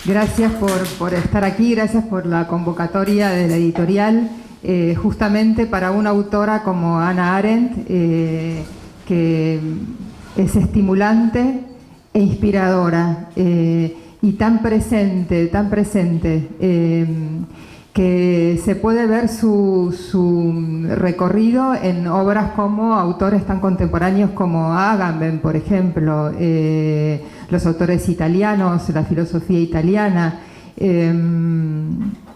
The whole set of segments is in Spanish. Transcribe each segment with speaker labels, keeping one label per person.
Speaker 1: Gracias por estar aquí, gracias por la convocatoria de la editorial, justamente para una autora como Hannah Arendt, que es estimulante e inspiradora, y tan presente, que se puede ver su recorrido en obras como autores tan contemporáneos como Agamben, por ejemplo, los autores italianos, la filosofía italiana.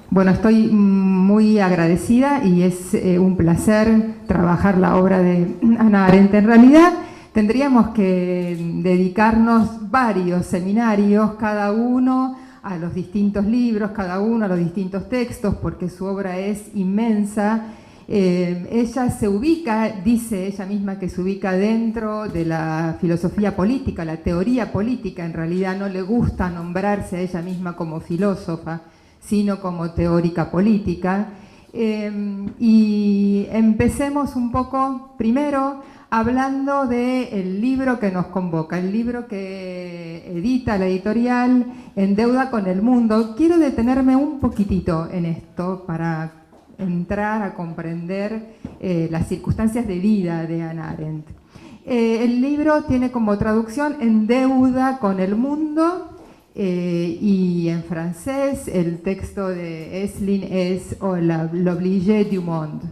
Speaker 1: Bueno, estoy muy agradecida y es un placer trabajar la obra de Hannah Arendt. En realidad tendríamos que dedicarnos varios seminarios, cada uno a los distintos libros, cada uno a los distintos textos, porque su obra es inmensa. Ella se ubica, dice ella misma que se ubica dentro de la filosofía política, la teoría política. En realidad no le gusta nombrarse a ella misma como filósofa, sino como teórica política. Y empecemos un poco primero hablando del libro que nos convoca, el libro que edita la editorial En deuda con el mundo. Quiero detenerme un poquitito en esto para entrar a comprender las circunstancias de vida de Hannah Arendt. El libro tiene como traducción En deuda con el mundo, y en francés el texto de Esslin es L'obligé du monde.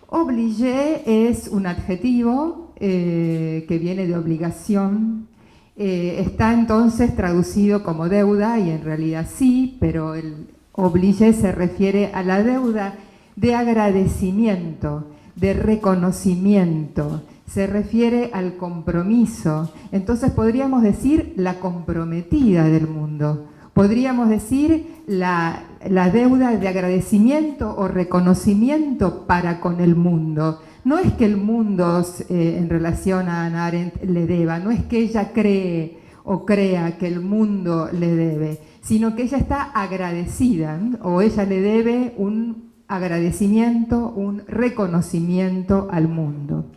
Speaker 1: Obligé es un adjetivo que viene de obligación. Está entonces traducido como deuda, y en realidad sí, pero el obligé se refiere a la deuda de agradecimiento, de reconocimiento, se refiere al compromiso. Entonces podríamos decir la comprometida del mundo. Podríamos decir la deuda de agradecimiento o reconocimiento para con el mundo. No es que el mundo, en relación a Hannah Arendt, le deba, no es que ella cree o crea que el mundo le debe, sino que ella está agradecida, o ella le debe un agradecimiento, un reconocimiento al mundo.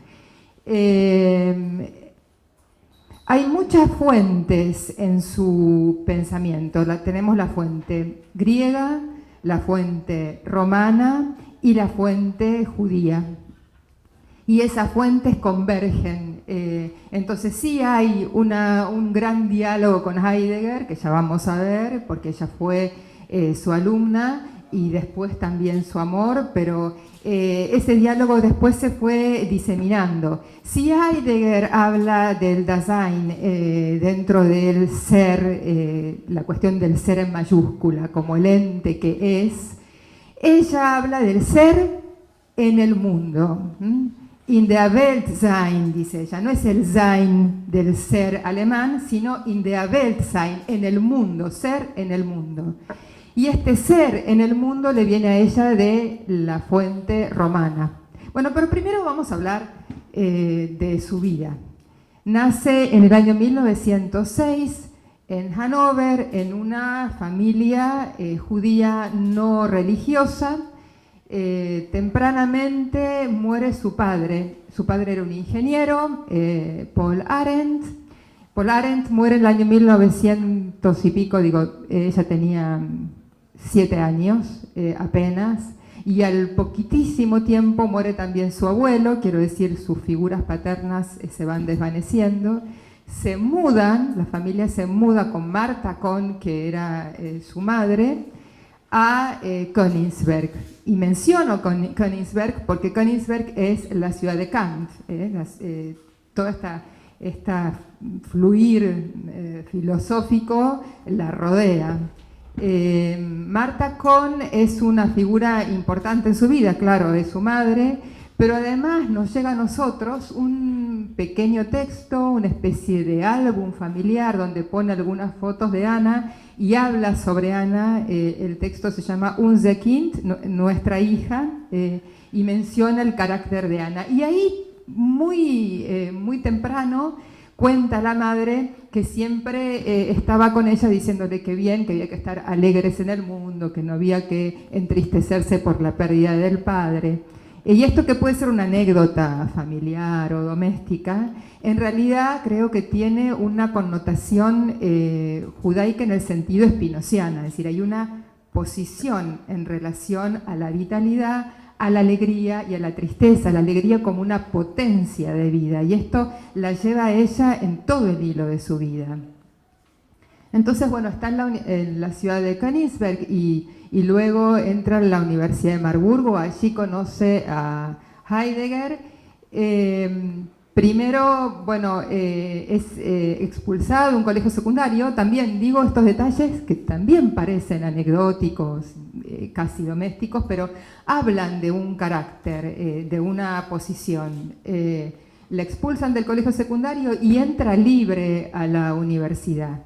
Speaker 1: Hay muchas fuentes en su pensamiento. Tenemos la fuente griega, la fuente romana y la fuente judía. Y esas fuentes convergen. Entonces sí hay un gran diálogo con Heidegger, que ya vamos a ver, porque ella fue su alumna y después también su amor, pero ese diálogo después se fue diseminando. Si Heidegger habla del Dasein dentro del ser, la cuestión del ser en mayúscula, como el ente que es, ella habla del ser en el mundo. In der Welt sein, dice ella, no es el Sein del ser alemán, sino in der Welt sein, en el mundo, ser en el mundo. Y este ser en el mundo le viene a ella de la fuente romana. Bueno, pero primero vamos a hablar de su vida. Nace en el año 1906 en Hannover, en una familia judía no religiosa. Tempranamente muere su padre. Su padre era un ingeniero, Paul Arendt. Paul Arendt muere en el año 1900 y pico, ella tenía 7 años apenas, y al poquitísimo tiempo muere también su abuelo, quiero decir, sus figuras paternas se van desvaneciendo. Se mudan, la familia se muda con Martha Kohn, que era su madre, a Königsberg. Y menciono Königsberg porque Königsberg es la ciudad de Kant. Toda esta fluir filosófico la rodea. Martha Kohn es una figura importante en su vida, claro, es su madre, pero además nos llega a nosotros un pequeño texto, una especie de álbum familiar donde pone algunas fotos de Hannah y habla sobre Hannah. El texto se llama Unser Kind, nuestra hija, y menciona el carácter de Hannah. Y ahí, muy temprano, cuenta la madre que siempre estaba con ella diciéndole que bien, que había que estar alegres en el mundo, que no había que entristecerse por la pérdida del padre. Y esto que puede ser una anécdota familiar o doméstica, en realidad creo que tiene una connotación judaica en el sentido espinociana, es decir, hay una posición en relación a la vitalidad, a la alegría y a la tristeza, la alegría como una potencia de vida, y esto la lleva a ella en todo el hilo de su vida. Entonces, bueno, está en la ciudad de Königsberg y luego entra a la Universidad de Marburgo, allí conoce a Heidegger. Primero, bueno, es expulsado de un colegio secundario. También digo estos detalles que también parecen anecdóticos, casi domésticos, pero hablan de un carácter, de una posición. Le expulsan del colegio secundario y entra libre a la universidad.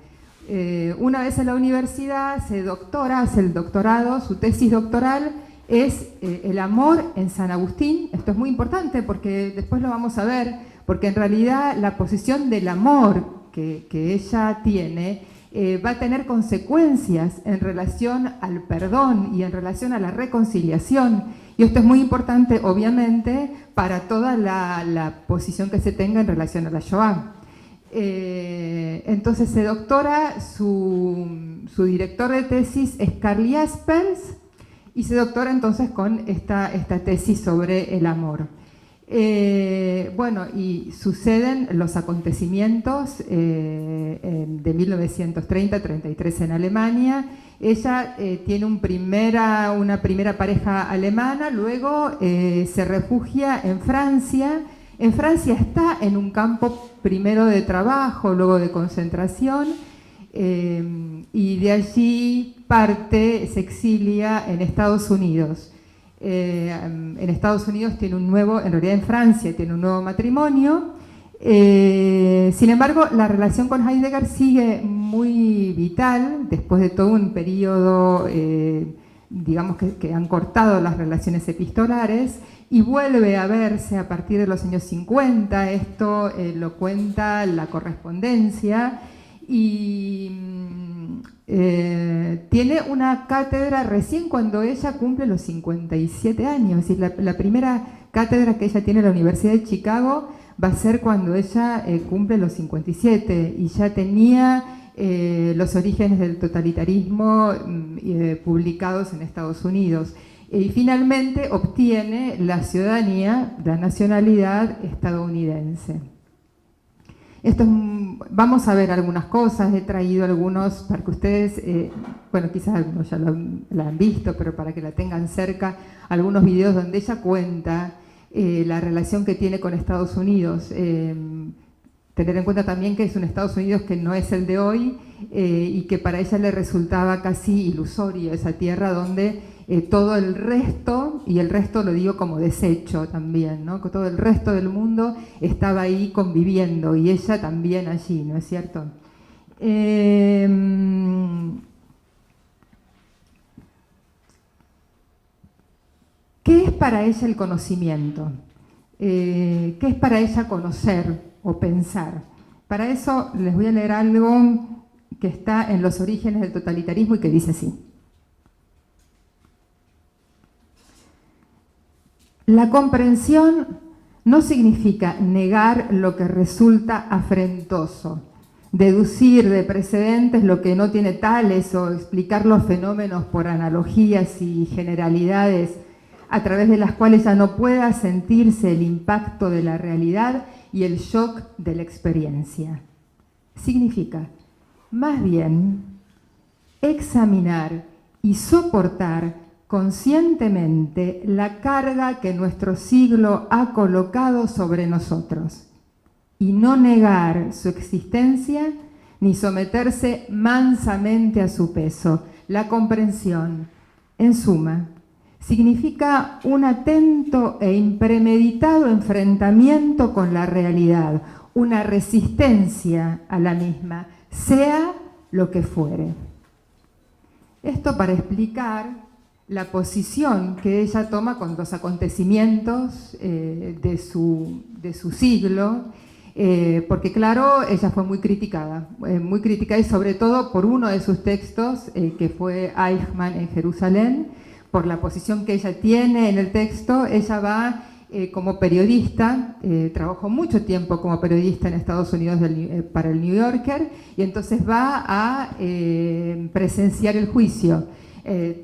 Speaker 1: Una vez en la universidad se doctora, hace el doctorado, su tesis doctoral es el amor en San Agustín. Esto es muy importante porque después lo vamos a ver, porque en realidad la posición del amor que ella tiene va a tener consecuencias en relación al perdón y en relación a la reconciliación. Y esto es muy importante, obviamente, para toda la posición que se tenga en relación a la Shoah. Entonces se doctora, su director de tesis es Karl Jaspers, y se doctora entonces con esta tesis sobre el amor. Bueno, y suceden los acontecimientos de 1930-33 en Alemania. Ella tiene una primera pareja alemana, luego se refugia en Francia. En Francia está en un campo primero de trabajo, luego de concentración, y de allí parte, se exilia en Estados Unidos. En Estados Unidos tiene un nuevo, en realidad en Francia tiene un nuevo matrimonio. Sin embargo, la relación con Heidegger sigue muy vital, después de todo un periodo, digamos que han cortado las relaciones epistolares, y vuelve a verse a partir de los años 50, esto lo cuenta la correspondencia, y tiene una cátedra recién cuando ella cumple los 57 años, es decir, la primera cátedra que ella tiene en la Universidad de Chicago va a ser cuando ella cumple los 57, y ya tenía los orígenes del totalitarismo publicados en Estados Unidos. Y finalmente obtiene la ciudadanía, la nacionalidad estadounidense. Vamos a ver algunas cosas, he traído algunos para que ustedes, bueno, quizás algunos ya la han visto, pero para que la tengan cerca, algunos videos donde ella cuenta la relación que tiene con Estados Unidos. Tener en cuenta también que es un Estados Unidos que no es el de hoy y que para ella le resultaba casi ilusorio esa tierra donde todo el resto, y el resto lo digo como desecho también, ¿no? Que todo el resto del mundo estaba ahí conviviendo y ella también allí, ¿no es cierto? ¿Qué es para ella el conocimiento? ¿Qué es para ella conocer o pensar? Para eso les voy a leer algo que está en Los orígenes del totalitarismo y que dice así. La comprensión no significa negar lo que resulta afrentoso, deducir de precedentes lo que no tiene tales o explicar los fenómenos por analogías y generalidades a través de las cuales ya no pueda sentirse el impacto de la realidad y el shock de la experiencia. Significa, más bien, examinar y soportar conscientemente la carga que nuestro siglo ha colocado sobre nosotros y no negar su existencia ni someterse mansamente a su peso. La comprensión, en suma, significa un atento e impremeditado enfrentamiento con la realidad, una resistencia a la misma, sea lo que fuere. Esto para explicar la posición que ella toma con los acontecimientos de su siglo, porque claro, ella fue muy criticada y sobre todo por uno de sus textos, que fue Eichmann en Jerusalén, por la posición que ella tiene en el texto, ella va como periodista, trabajó mucho tiempo como periodista en Estados Unidos para el New Yorker, y entonces va a presenciar el juicio.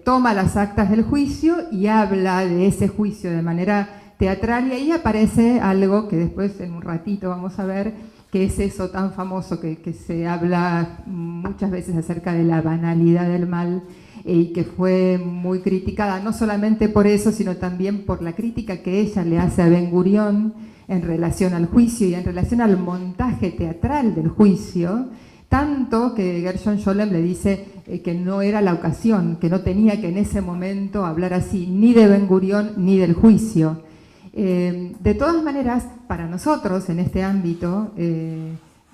Speaker 1: Toma las actas del juicio y habla de ese juicio de manera teatral, y ahí aparece algo que después en un ratito vamos a ver, que es eso tan famoso que se habla muchas veces acerca de la banalidad del mal, y que fue muy criticada, no solamente por eso, sino también por la crítica que ella le hace a Ben Gurión en relación al juicio y en relación al montaje teatral del juicio, tanto que Gershom Scholem le dice que no era la ocasión, que no tenía que en ese momento hablar así, ni de Ben Gurión ni del juicio. De todas maneras, para nosotros en este ámbito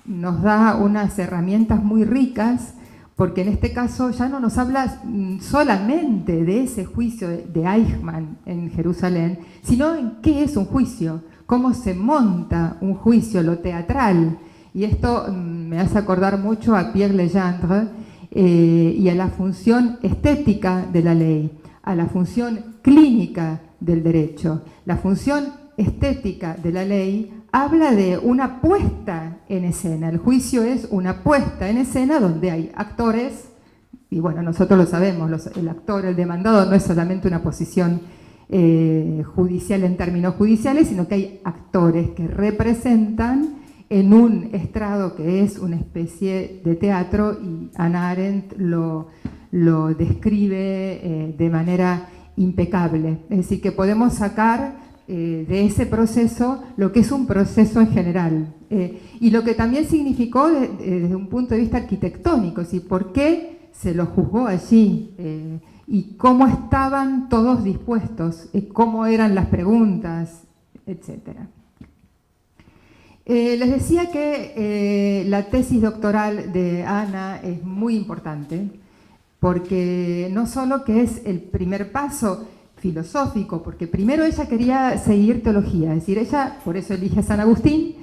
Speaker 1: nos da unas herramientas muy ricas, porque en este caso ya no nos habla solamente de ese juicio de Eichmann en Jerusalén, sino en qué es un juicio, cómo se monta un juicio, lo teatral. Y esto me hace acordar mucho a Pierre Legendre y a la función estética de la ley, a la función clínica del derecho. La función estética de la ley habla de una puesta en escena. El juicio es una puesta en escena donde hay actores, y bueno, nosotros lo sabemos, el actor, el demandado, no es solamente una posición judicial en términos judiciales, sino que hay actores que representan en un estrado que es una especie de teatro, y Hannah Arendt lo describe de manera impecable. Es decir, que podemos sacar de ese proceso lo que es un proceso en general, y lo que también significó desde un punto de vista arquitectónico, es decir, por qué se lo juzgó allí, y cómo estaban todos dispuestos, cómo eran las preguntas, etc. Les decía que la tesis doctoral de Ana es muy importante, porque no solo que es el primer paso filosófico, porque primero ella quería seguir teología, es decir, ella, por eso elige a San Agustín,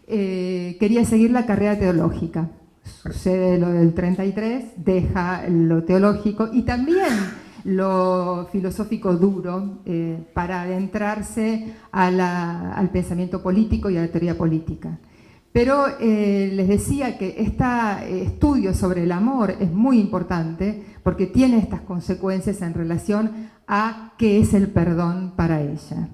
Speaker 1: quería seguir la carrera teológica. Sucede lo del 33, deja lo teológico y también lo filosófico duro para adentrarse al pensamiento político y a la teoría política. Pero les decía que este estudio sobre el amor es muy importante porque tiene estas consecuencias en relación a qué es el perdón para ella.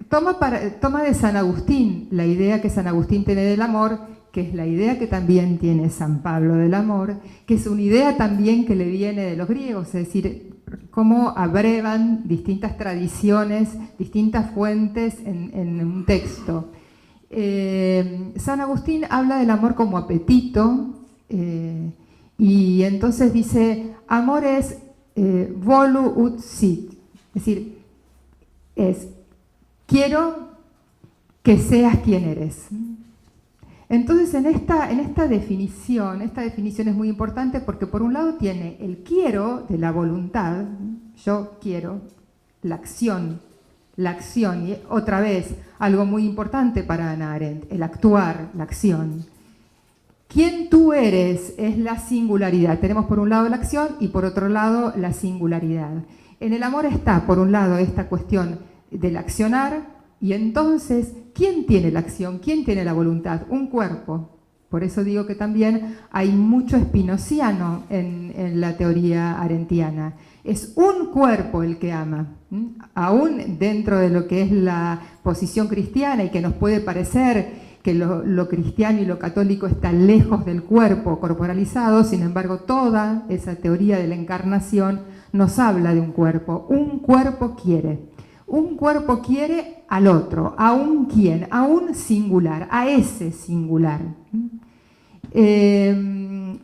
Speaker 1: Toma de San Agustín la idea que San Agustín tiene del amor, que es la idea que también tiene San Pablo del amor, que es una idea también que le viene de los griegos, es decir, cómo abrevan distintas tradiciones, distintas fuentes en un texto. San Agustín habla del amor como apetito, y entonces dice, amor es volu ut sit, es decir, es quiero que seas quien eres. Entonces en esta definición es muy importante porque por un lado tiene el quiero de la voluntad, yo quiero, la acción, y otra vez algo muy importante para Hannah Arendt, el actuar, la acción. Quién tú eres es la singularidad. Tenemos por un lado la acción y por otro lado la singularidad. En el amor está por un lado esta cuestión del accionar, y entonces, ¿quién tiene la acción? ¿Quién tiene la voluntad? Un cuerpo. Por eso digo que también hay mucho spinoziano en la teoría arendtiana. Es un cuerpo el que ama. Aún dentro de lo que es la posición cristiana y que nos puede parecer que lo cristiano y lo católico está lejos del cuerpo corporalizado, sin embargo toda esa teoría de la encarnación nos habla de un cuerpo. Un cuerpo quiere. Un cuerpo quiere al otro, a un quién, a un singular, a ese singular.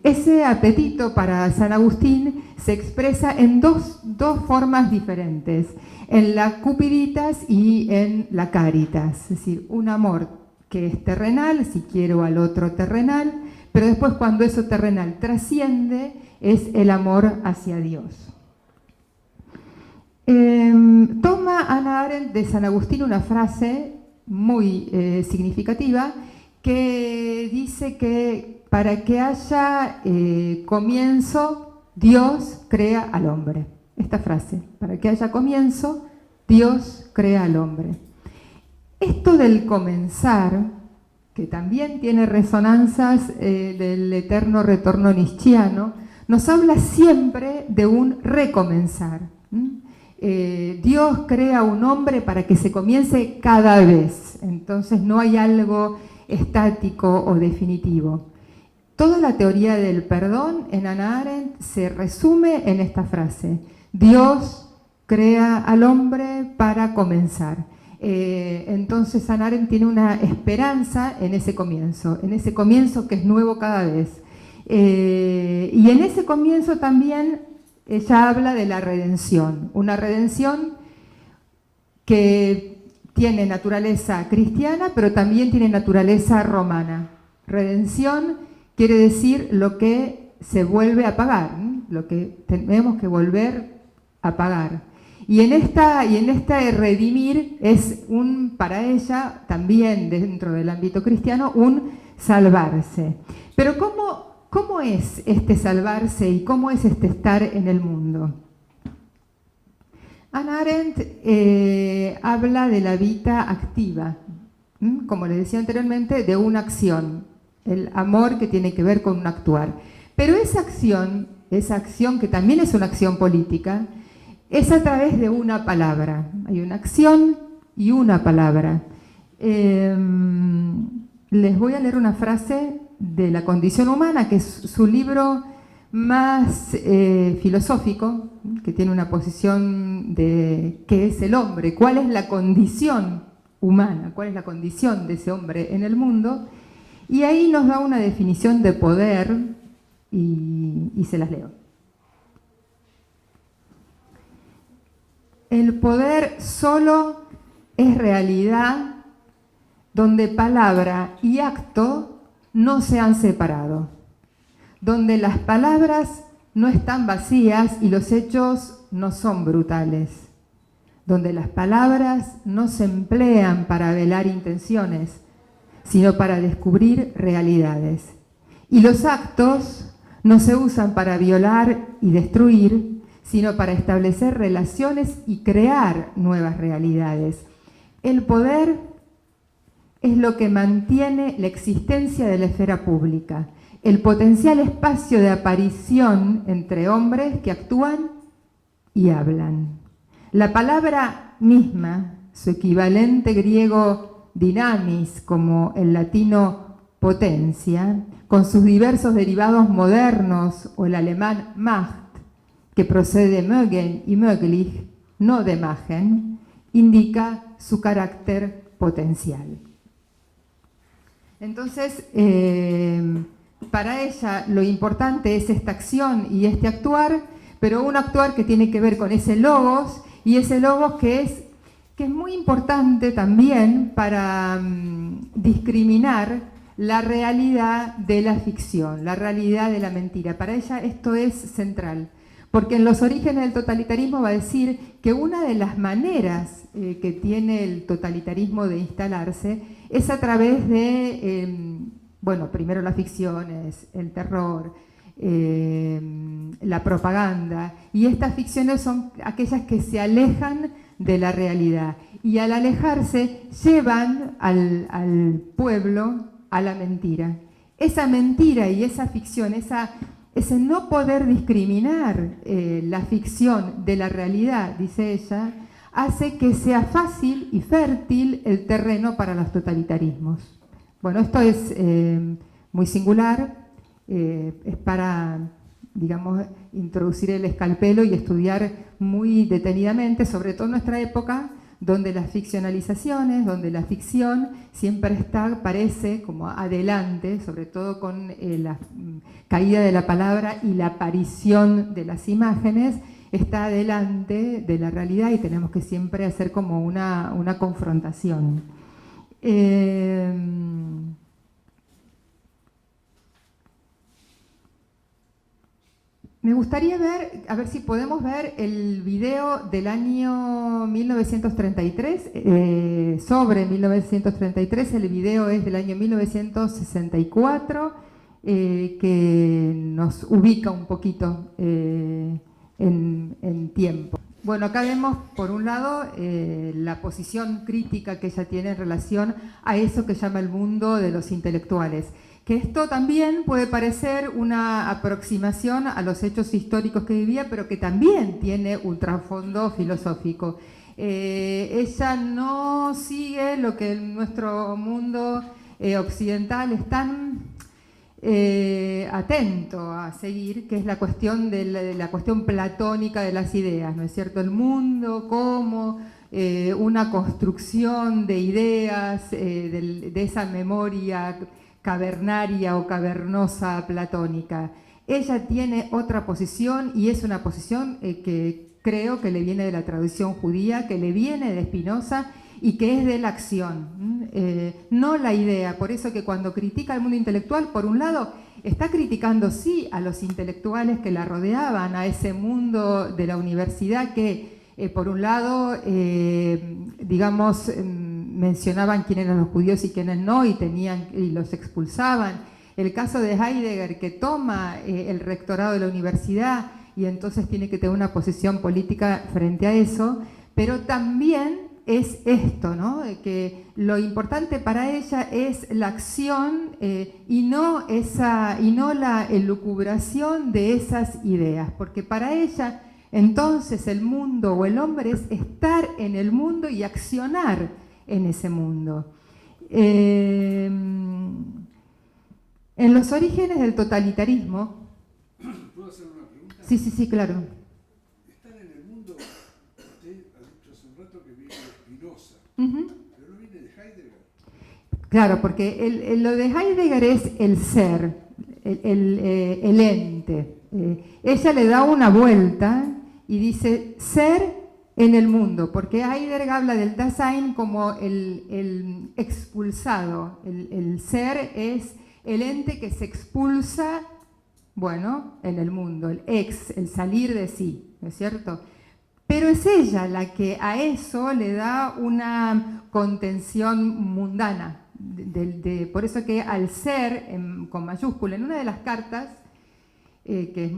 Speaker 1: Ese apetito para San Agustín se expresa en dos formas diferentes, en la cupiditas y en la caritas, es decir, un amor que es terrenal, si quiero al otro terrenal, pero después cuando eso terrenal trasciende es el amor hacia Dios. Toma Hannah Arendt de San Agustín una frase muy significativa que dice que para que haya comienzo, Dios crea al hombre. esta frase, para que haya comienzo, Dios crea al hombre. Esto del comenzar, que también tiene resonancias del eterno retorno nietzscheano, nos habla siempre de un recomenzar. Dios crea un hombre para que se comience cada vez, entonces no hay algo estático o definitivo. Toda la teoría del perdón en Hannah Arendt se resume en esta frase: Dios crea al hombre para comenzar. Entonces Hannah Arendt tiene una esperanza en ese comienzo que es nuevo cada vez. Y en ese comienzo también ella habla de la redención, una redención que tiene naturaleza cristiana, pero también tiene naturaleza romana. Redención quiere decir lo que se vuelve a pagar, lo que tenemos que volver a pagar. Y en este redimir es para ella, también dentro del ámbito cristiano, un salvarse. Pero ¿cómo es este salvarse y cómo es este estar en el mundo? Hannah Arendt habla de la vida activa, como les decía anteriormente, de una acción, el amor que tiene que ver con un actuar. Pero esa acción que también es una acción política, es a través de una palabra. Hay una acción y una palabra. Les voy a leer una frase de La condición humana, que es su libro más filosófico, que tiene una posición de qué es el hombre, cuál es la condición humana, cuál es la condición de ese hombre en el mundo. Y ahí nos da una definición de poder y se las leo. El poder solo es realidad donde palabra y acto no se han separado, donde las palabras no están vacías y los hechos no son brutales, donde las palabras no se emplean para velar intenciones, sino para descubrir realidades, y los actos no se usan para violar y destruir, sino para establecer relaciones y crear nuevas realidades. El poder es lo que mantiene la existencia de la esfera pública, el potencial espacio de aparición entre hombres que actúan y hablan. La palabra misma, su equivalente griego dynamis, como el latino potencia, con sus diversos derivados modernos, o el alemán Macht, que procede de mögen y möglich, no de machen, indica su carácter potencial. Entonces, para ella lo importante es esta acción y este actuar, pero un actuar que tiene que ver con ese logos, y ese logos que es muy importante también para discriminar la realidad de la ficción, la realidad de la mentira. Para ella esto es central, porque en los orígenes del totalitarismo va a decir que una de las maneras que tiene el totalitarismo de instalarse es a través de, primero las ficciones, el terror, la propaganda, y estas ficciones son aquellas que se alejan de la realidad, y al alejarse llevan al pueblo a la mentira. Esa mentira y esa ficción, ese no poder discriminar la ficción de la realidad, dice ella, hace que sea fácil y fértil el terreno para los totalitarismos. Bueno, esto es muy singular, es para, digamos, introducir el escalpelo y estudiar muy detenidamente, sobre todo en nuestra época, donde las ficcionalizaciones, donde la ficción siempre parece como adelante, sobre todo con la caída de la palabra y la aparición de las imágenes, está adelante de la realidad, y tenemos que siempre hacer como una confrontación. Me gustaría a ver si podemos ver el video del año 1933, sobre 1933, el video es del año 1964, que nos ubica un poquito en tiempo. Bueno, acá vemos, por un lado, la posición crítica que ella tiene en relación a eso que llama el mundo de los intelectuales. Que esto también puede parecer una aproximación a los hechos históricos que vivía, pero que también tiene un trasfondo filosófico. Ella no sigue lo que en nuestro mundo occidental es tan atento a seguir, que es la cuestión de la cuestión platónica de las ideas, ¿no es cierto? El mundo como una construcción de ideas, de esa memoria cavernaria o cavernosa platónica. Ella tiene otra posición y es una posición que creo que le viene de la tradición judía, que le viene de Spinoza y que es de la acción, no la idea. Por eso que cuando critica al mundo intelectual, por un lado, está criticando sí a los intelectuales que la rodeaban, a ese mundo de la universidad que, por un lado, digamos, mencionaban quién eran los judíos y quiénes no, y los expulsaban. El caso de Heidegger, que toma el rectorado de la universidad y entonces tiene que tener una posición política frente a eso, pero también es esto, ¿no? Que lo importante para ella es la acción y no la elucubración de esas ideas, porque para ella entonces el mundo o el hombre es estar en el mundo y accionar en ese mundo. En los orígenes del totalitarismo...
Speaker 2: ¿Puedo hacer una pregunta?
Speaker 1: Sí, claro.
Speaker 2: Están en el mundo, usted ha dicho hace un rato que viene de Spinoza, pero no viene de Heidegger.
Speaker 1: Claro, porque lo de Heidegger es el ser, el ente. Ella le da una vuelta y dice ser en el mundo, porque Heidegger habla del Dasein como el expulsado. El ser es el ente que se expulsa, bueno, en el mundo, el salir de sí, ¿no es cierto? Pero es ella la que a eso le da una contención mundana. Por eso que al ser, con mayúscula, en una de las cartas, que es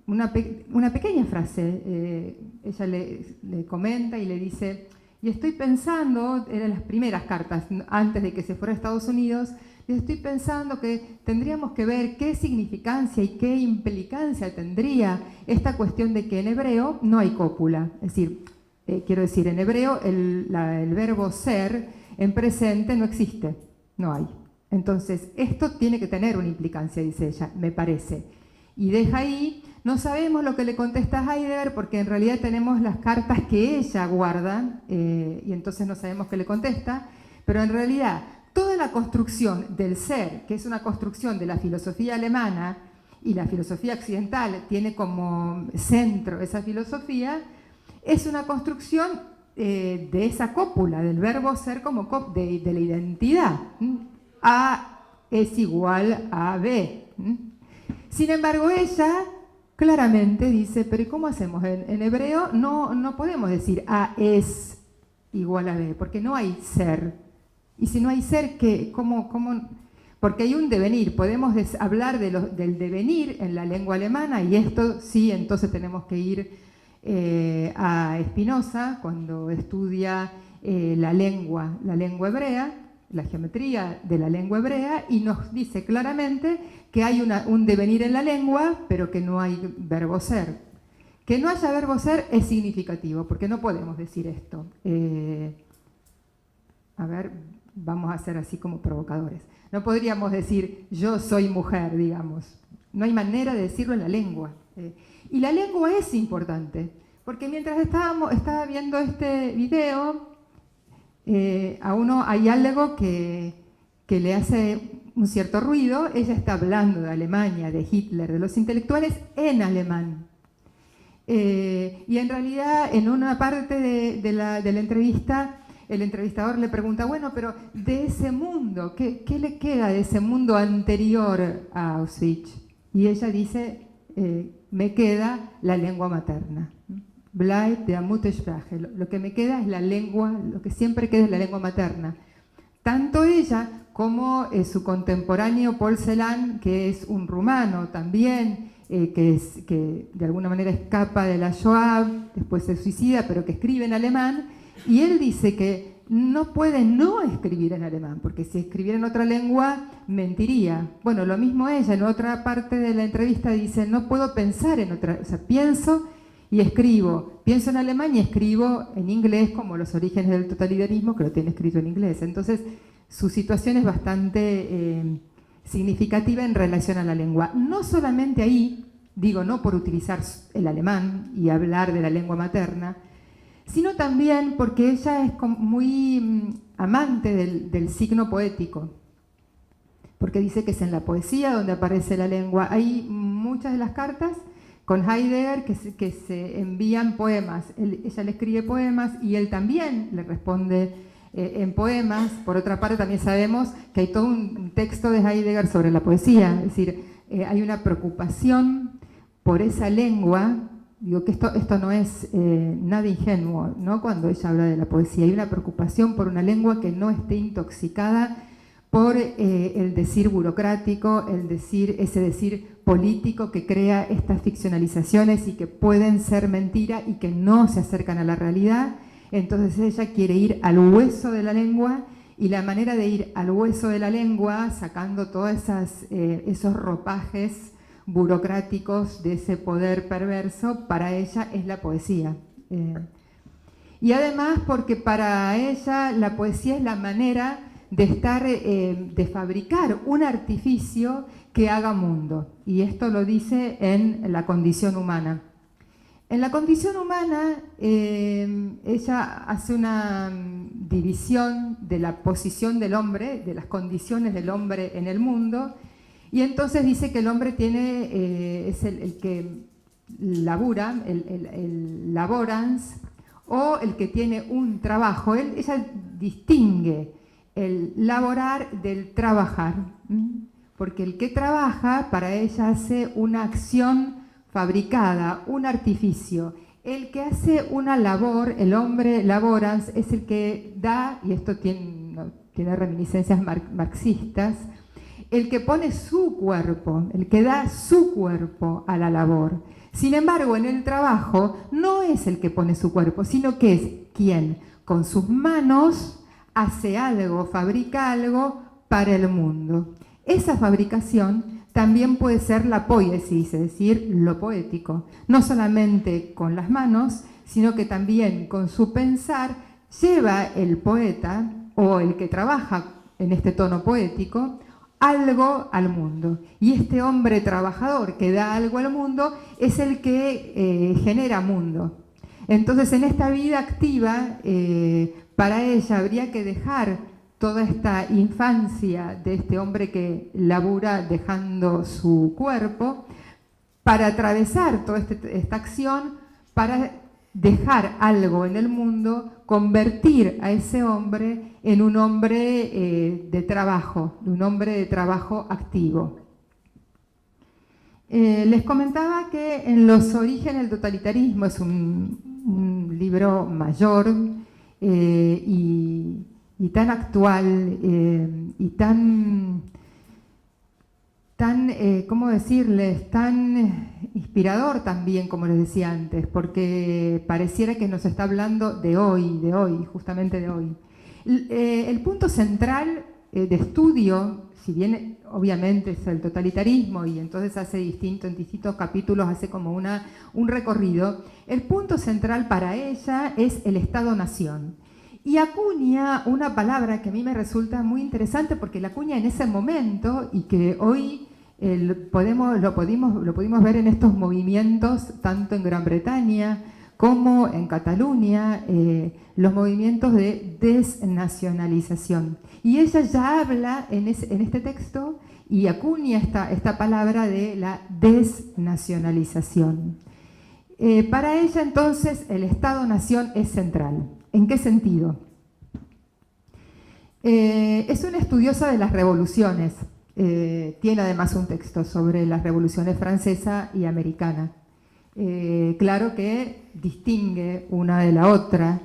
Speaker 1: una pequeña frase, ella le comenta y le dice, y estoy pensando, eran las primeras cartas antes de que se fuera a Estados Unidos, y estoy pensando que tendríamos que ver qué significancia y qué implicancia tendría esta cuestión de que en hebreo no hay cópula. Es decir, quiero decir, en hebreo el verbo ser en presente no existe, no hay. Entonces, esto tiene que tener una implicancia, dice ella, me parece. Y deja ahí, no sabemos lo que le contesta Heidegger porque en realidad tenemos las cartas que ella guarda y entonces no sabemos qué le contesta, pero en realidad toda la construcción del ser, que es una construcción de la filosofía alemana y la filosofía occidental tiene como centro esa filosofía, es una construcción de esa cópula, del verbo ser como de la identidad. A es igual a B. Sin embargo, ella claramente dice, pero ¿cómo hacemos? En hebreo no podemos decir A es igual a B, porque no hay ser. Y si no hay ser, ¿cómo? Porque hay un devenir. Podemos hablar del devenir en la lengua alemana, y esto sí, entonces tenemos que ir a Spinoza, cuando estudia la lengua hebrea, la geometría de la lengua hebrea, y nos dice claramente que hay un devenir en la lengua, pero que no hay verbo ser. Que no haya verbo ser es significativo, porque no podemos decir esto. A ver, vamos a ser así como provocadores. No podríamos decir, yo soy mujer, digamos. No hay manera de decirlo en la lengua. Y la lengua es importante, porque mientras estaba viendo este video, a uno hay algo que le hace un cierto ruido. Ella está hablando de Alemania, de Hitler, de los intelectuales en alemán. Y en realidad, en una parte de la entrevista, el entrevistador le pregunta, bueno, pero de ese mundo, ¿qué le queda de ese mundo anterior a Auschwitz? Y ella dice, me queda la lengua materna. Bleibt der Muttersprache. Lo que me queda es la lengua, lo que siempre queda es la lengua materna. Tanto ella como su contemporáneo Paul Celan, que es un rumano también, que de alguna manera escapa de la Shoah, después se suicida, pero que escribe en alemán, y él dice que no puede no escribir en alemán, porque si escribiera en otra lengua, mentiría. Bueno, lo mismo ella, en otra parte de la entrevista dice, no puedo pensar en otra, o sea, pienso y escribo. Pienso en alemán y escribo en inglés, como Los orígenes del totalitarismo, que lo tiene escrito en inglés. Entonces, su situación es bastante significativa en relación a la lengua. No solamente ahí, digo, no por utilizar el alemán y hablar de la lengua materna, sino también porque ella es muy amante del signo poético, porque dice que es en la poesía donde aparece la lengua. Hay muchas de las cartas con Heidegger que se envían poemas. Ella le escribe poemas y él también le responde en poemas. Por otra parte, también sabemos que hay todo un texto de Heidegger sobre la poesía, es decir, hay una preocupación por esa lengua. Digo que esto no es nada ingenuo, ¿no? Cuando ella habla de la poesía, hay una preocupación por una lengua que no esté intoxicada por el decir burocrático, ese decir político que crea estas ficcionalizaciones y que pueden ser mentira y que no se acercan a la realidad. Entonces ella quiere ir al hueso de la lengua, y la manera de ir al hueso de la lengua, sacando todos esos ropajes burocráticos de ese poder perverso, para ella es la poesía. Y además porque para ella la poesía es la manera de fabricar un artificio que haga mundo. Y esto lo dice en La condición humana. En La condición humana, ella hace una división de la posición del hombre, de las condiciones del hombre en el mundo, y entonces dice que el hombre es el que labura, el laborans, o el que tiene un trabajo. Ella distingue el laborar del trabajar, porque el que trabaja para ella hace una acción fabricada, un artificio. El que hace una labor, el hombre laborans, es el que da, y esto tiene reminiscencias marxistas, el que pone su cuerpo, el que da su cuerpo a la labor. Sin embargo, en el trabajo no es el que pone su cuerpo, sino que es quien con sus manos hace algo, fabrica algo para el mundo. Esa fabricación también puede ser la poiesis, es decir, lo poético. No solamente con las manos, sino que también con su pensar lleva el poeta o el que trabaja en este tono poético algo al mundo. Y este hombre trabajador que da algo al mundo es el que genera mundo. Entonces, en esta vida activa, para ella habría que dejar toda esta infancia de este hombre que labura dejando su cuerpo, para atravesar toda esta acción, para dejar algo en el mundo, convertir a ese hombre en un hombre de trabajo activo. Les comentaba que en Los orígenes del totalitarismo es un libro mayor y tan actual y tan ¿cómo decirles?, tan inspirador también, como les decía antes, porque pareciera que nos está hablando de hoy, justamente de hoy. El punto central de estudio, si bien obviamente es el totalitarismo y entonces hace en distintos capítulos hace como un recorrido, el punto central para ella es el Estado-Nación. Y acuña una palabra que a mí me resulta muy interesante, porque la acuña en ese momento y que hoy lo pudimos ver en estos movimientos, tanto en Gran Bretaña como en Cataluña, los movimientos de desnacionalización. Y ella ya habla en este texto y acuña esta palabra de la desnacionalización. Para ella entonces el Estado-Nación es central. ¿En qué sentido? Es una estudiosa de las revoluciones. Tiene además un texto sobre las revoluciones francesa y americana. Claro que distingue una de la otra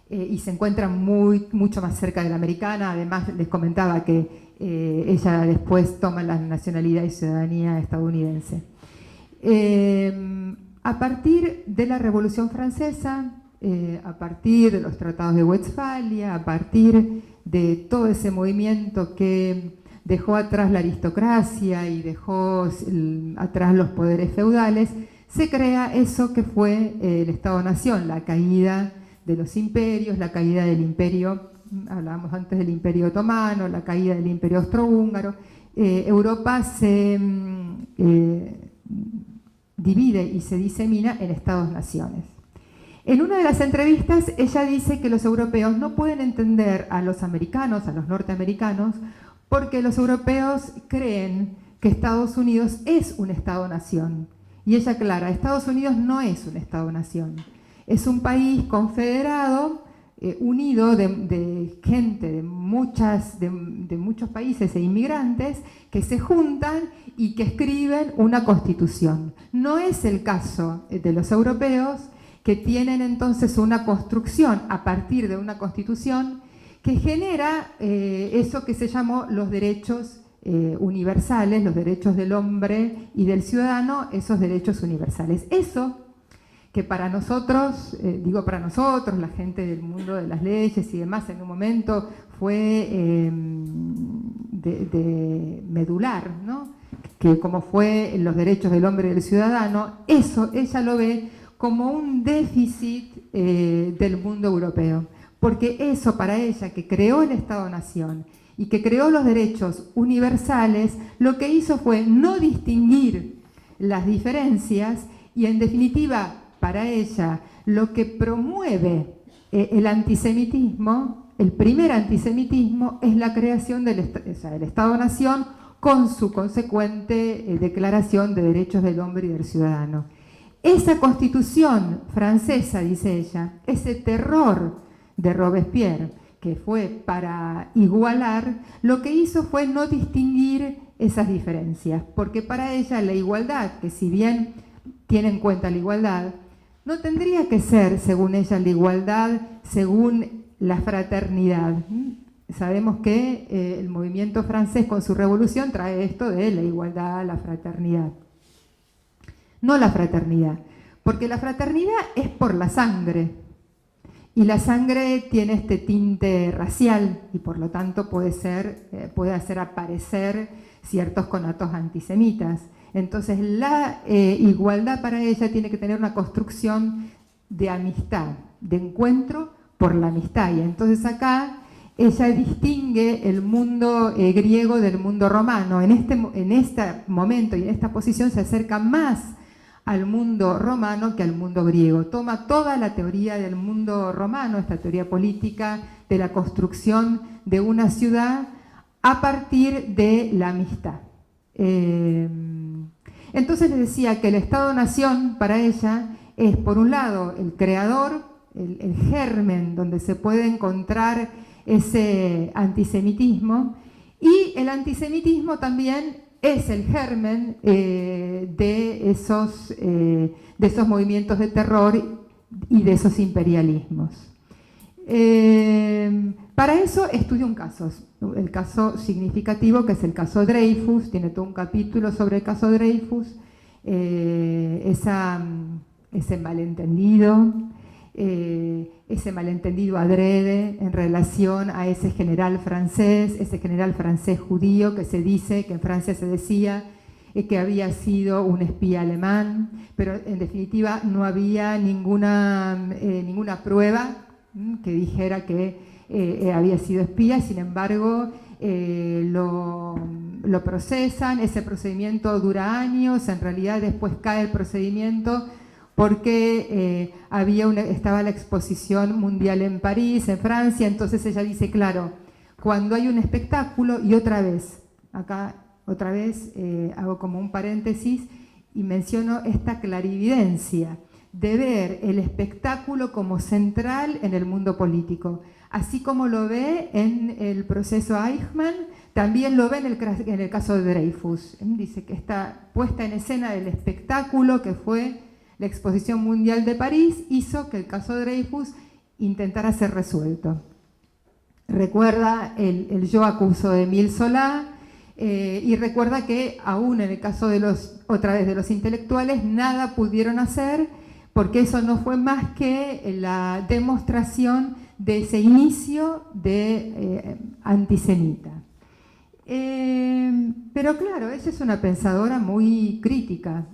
Speaker 1: y se encuentra mucho más cerca de la americana. Además, les comentaba que ella después toma la nacionalidad y ciudadanía estadounidense. A partir de la Revolución Francesa, a partir de los tratados de Westfalia, a partir de todo ese movimiento que dejó atrás la aristocracia y dejó atrás los poderes feudales, se crea eso que fue el Estado-Nación, la caída de los imperios, la caída del imperio, hablábamos antes del imperio otomano, la caída del imperio austrohúngaro. Europa se divide y se disemina en Estados-naciones. En una de las entrevistas ella dice que los europeos no pueden entender a los americanos, a los norteamericanos, porque los europeos creen que Estados Unidos es un Estado-nación. Y ella aclara, Estados Unidos no es un Estado-nación, es un país confederado, unido de gente de muchos países e inmigrantes que se juntan y que escriben una constitución. No es el caso de los europeos, que tienen entonces una construcción a partir de una constitución que genera eso que se llamó los derechos universales, los derechos del hombre y del ciudadano, esos derechos universales. Eso que para nosotros, digo para nosotros, la gente del mundo de las leyes y demás, en un momento fue de medular, ¿no? Que como fue los derechos del hombre y del ciudadano, eso ella lo ve como un déficit del mundo europeo, porque eso para ella, que creó el Estado-Nación y que creó los derechos universales, lo que hizo fue no distinguir las diferencias y en definitiva para ella lo que promueve el antisemitismo, el primer antisemitismo, es la creación del Estado-Nación con su consecuente declaración de derechos del hombre y del ciudadano. Esa constitución francesa, dice ella, ese terror de Robespierre, que fue para igualar, lo que hizo fue no distinguir esas diferencias, porque para ella la igualdad, que si bien tiene en cuenta la igualdad, no tendría que ser, según ella, la igualdad según la fraternidad. Sabemos que el movimiento francés con su revolución trae esto de la igualdad, la fraternidad. No la fraternidad, porque la fraternidad es por la sangre, y la sangre tiene este tinte racial y por lo tanto puede hacer aparecer ciertos conatos antisemitas. Entonces la igualdad para ella tiene que tener una construcción de amistad, de encuentro por la amistad. Y entonces acá ella distingue el mundo griego del mundo romano. En este momento y en esta posición se acerca más al mundo romano que al mundo griego. Toma toda la teoría del mundo romano, esta teoría política de la construcción de una ciudad a partir de la amistad. Entonces les decía que el Estado-Nación para ella es, por un lado, el creador, el germen donde se puede encontrar ese antisemitismo, y el antisemitismo también es el germen de esos movimientos de terror y de esos imperialismos. Para eso estudia un caso, el caso significativo, que es el caso Dreyfus. Tiene todo un capítulo sobre el caso Dreyfus, ese malentendido adrede en relación a ese general francés judío que se dice, que en Francia se decía que había sido un espía alemán, pero en definitiva no había ninguna prueba que dijera que había sido espía. Sin embargo, lo procesan, ese procedimiento dura años, en realidad después cae el procedimiento porque estaba la exposición mundial en París, en Francia. Entonces ella dice, claro, cuando hay un espectáculo, y otra vez hago como un paréntesis y menciono esta clarividencia de ver el espectáculo como central en el mundo político. Así como lo ve en el proceso Eichmann, también lo ve en el caso de Dreyfus. Dice que esta puesta en escena del espectáculo que fue la Exposición Mundial de París hizo que el caso Dreyfus intentara ser resuelto. Recuerda el Yo acuso de Émile Zola, Y recuerda que aún en el caso de otra vez de los intelectuales, nada pudieron hacer porque eso no fue más que la demostración de ese inicio de antisemita. Pero claro, ella es una pensadora muy crítica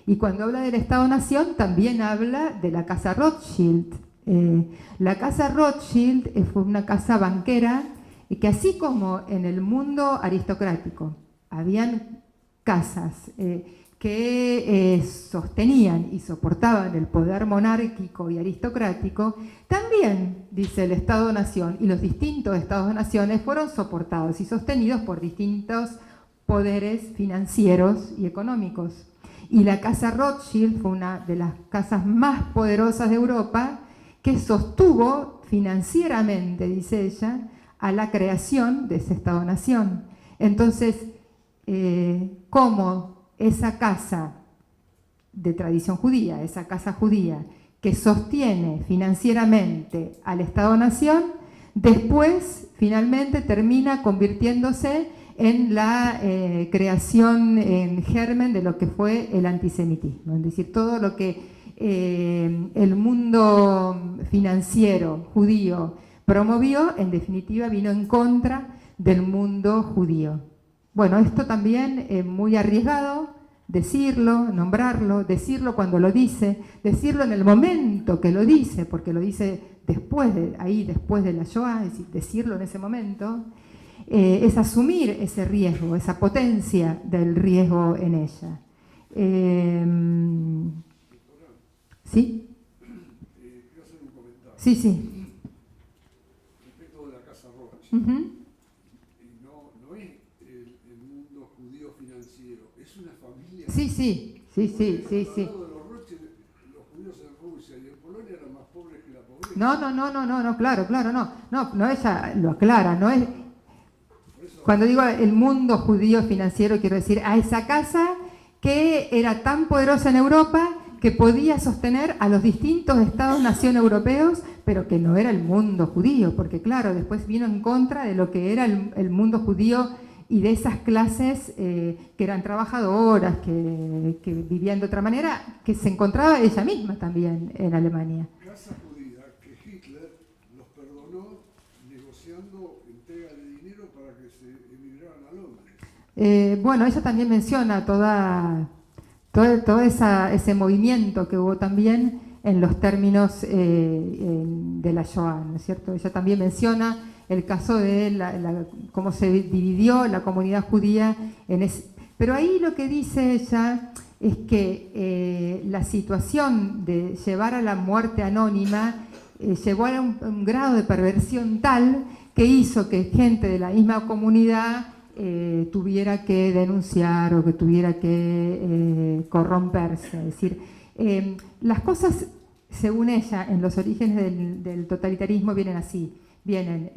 Speaker 1: y cuando habla del Estado-Nación también habla de la Casa Rothschild. La Casa Rothschild fue una casa banquera que así como en el mundo aristocrático habían casas que sostenían y soportaban el poder monárquico y aristocrático, también, dice el Estado-Nación y los distintos Estados-naciones fueron soportados y sostenidos por distintos poderes financieros y económicos. Y la Casa Rothschild fue una de las casas más poderosas de Europa que sostuvo financieramente, dice ella, a la creación de ese Estado-Nación. Entonces, ¿cómo esa casa de tradición judía, esa casa judía que sostiene financieramente al Estado-Nación, después finalmente termina convirtiéndose en la creación en germen de lo que fue el antisemitismo? Es decir, todo lo que el mundo financiero judío promovió, en definitiva vino en contra del mundo judío. Bueno, esto también es muy arriesgado, decirlo, nombrarlo, decirlo cuando lo dice, decirlo en el momento que lo dice, porque lo dice después de la Shoah, es decir, decirlo en ese momento, es asumir ese riesgo, esa potencia del riesgo en ella. ¿Sí?
Speaker 2: Quiero hacer un comentario.
Speaker 1: Sí, sí.
Speaker 2: Respecto de la Casa Rothschild. No es el mundo judío financiero, es una familia.
Speaker 1: Sí.
Speaker 2: Al lado de los Rothschild, los judíos en Rusia y en Polonia eran más pobres que la pobreza.
Speaker 1: No, claro, no, ella lo aclara, no es. Cuando digo el mundo judío financiero, quiero decir a esa casa que era tan poderosa en Europa que podía sostener a los distintos estados-nación europeos, pero que no era el mundo judío, porque claro, después vino en contra de lo que era el mundo judío y de esas clases que eran trabajadoras, que vivían de otra manera, que se encontraba ella misma también en Alemania.
Speaker 2: Casa judía que Hitler los perdonó negociando entrega de dinero para que se emigraran a Londres.
Speaker 1: Bueno, ella también menciona todo ese movimiento que hubo también en los términos de la Shoah, ¿no es cierto? Ella también menciona el caso de cómo se dividió la comunidad judía pero ahí lo que dice ella es que la situación de llevar a la muerte anónima llevó a un grado de perversión tal que hizo que gente de la misma comunidad tuviera que denunciar o que tuviera que corromperse. Es decir, las cosas, según ella, en los orígenes del totalitarismo vienen así. Vienen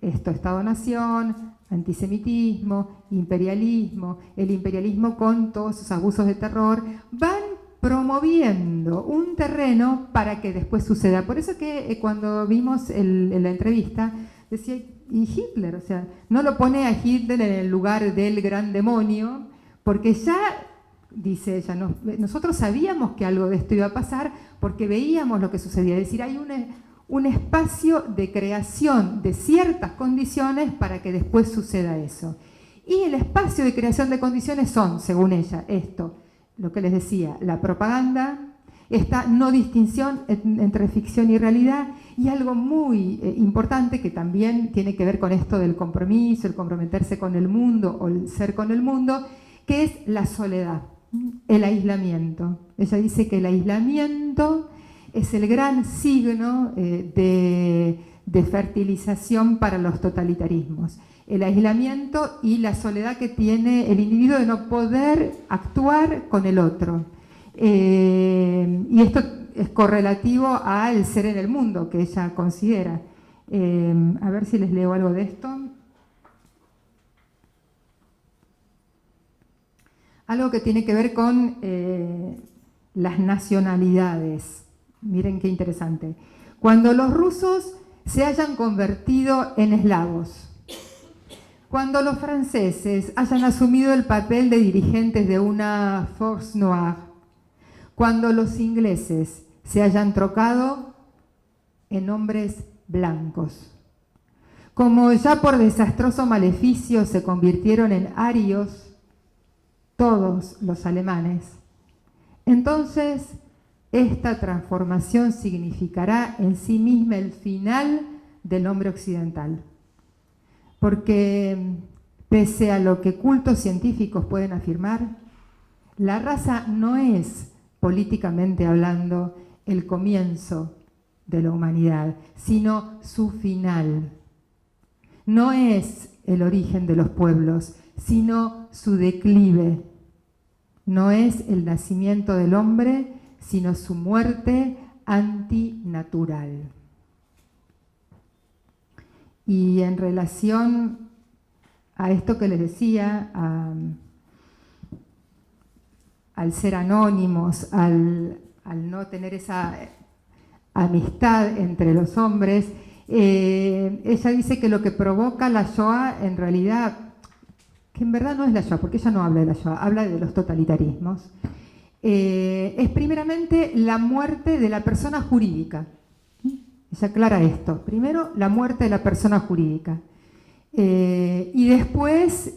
Speaker 1: Estado-nación, antisemitismo, imperialismo, el imperialismo con todos sus abusos de terror, van promoviendo un terreno para que después suceda. Por eso que cuando vimos en la entrevista, decía, y Hitler, o sea, no lo pone a Hitler en el lugar del gran demonio, porque ya, dice ella, nosotros sabíamos que algo de esto iba a pasar porque veíamos lo que sucedía. Es decir, hay un espacio de creación de ciertas condiciones para que después suceda eso. Y el espacio de creación de condiciones son, según ella, esto, lo que les decía, la propaganda, esta no distinción entre ficción y realidad, y algo muy importante que también tiene que ver con esto del compromiso, el comprometerse con el mundo o el ser con el mundo, que es la soledad, el aislamiento. Ella dice que el aislamiento es el gran signo de fertilización para los totalitarismos. El aislamiento y la soledad que tiene el individuo de no poder actuar con el otro. Y esto es correlativo al ser en el mundo que ella considera. A ver si les leo algo de esto. Algo que tiene que ver con las nacionalidades. Miren qué interesante. Cuando los rusos se hayan convertido en eslavos, Cuando los franceses hayan asumido el papel de dirigentes de una force noire, cuando los ingleses se hayan trocado en hombres blancos, como ya por desastroso maleficio se convirtieron en arios todos los alemanes, entonces esta transformación significará en sí misma el final del hombre occidental. Porque pese a lo que cultos científicos pueden afirmar, la raza no es, políticamente hablando, el comienzo de la humanidad, sino su final. No es el origen de los pueblos, sino su declive. No es el nacimiento del hombre, sino su muerte antinatural. Y en relación a esto que les decía, al ser anónimos, al no tener esa amistad entre los hombres, ella dice que lo que provoca la Shoah en realidad, que en verdad no es la Shoah, porque ella no habla de la Shoah, habla de los totalitarismos, es primeramente la muerte de la persona jurídica. Ella aclara esto. Primero, la muerte de la persona jurídica. Y después,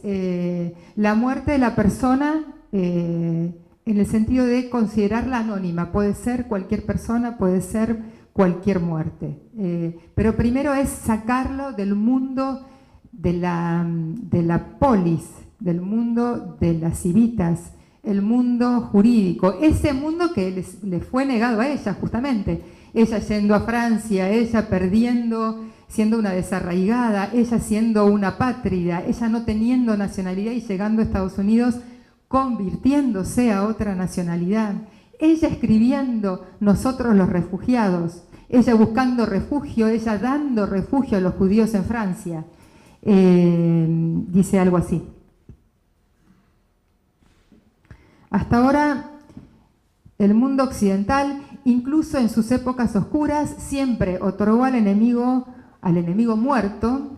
Speaker 1: la muerte de la persona en el sentido de considerarla anónima. Puede ser cualquier persona, puede ser cualquier muerte. Pero primero es sacarlo del mundo de la polis, del mundo de las civitas, el mundo jurídico. Ese mundo que les fue negado a ella, justamente. Ella yendo a Francia, ella perdiendo, siendo una desarraigada, ella siendo una apátrida, ella no teniendo nacionalidad y llegando a Estados Unidos, convirtiéndose a otra nacionalidad. Ella escribiendo Nosotros los refugiados, ella buscando refugio, ella dando refugio a los judíos en Francia. Dice algo así. Hasta ahora, el mundo occidental, incluso en sus épocas oscuras, siempre otorgó al enemigo muerto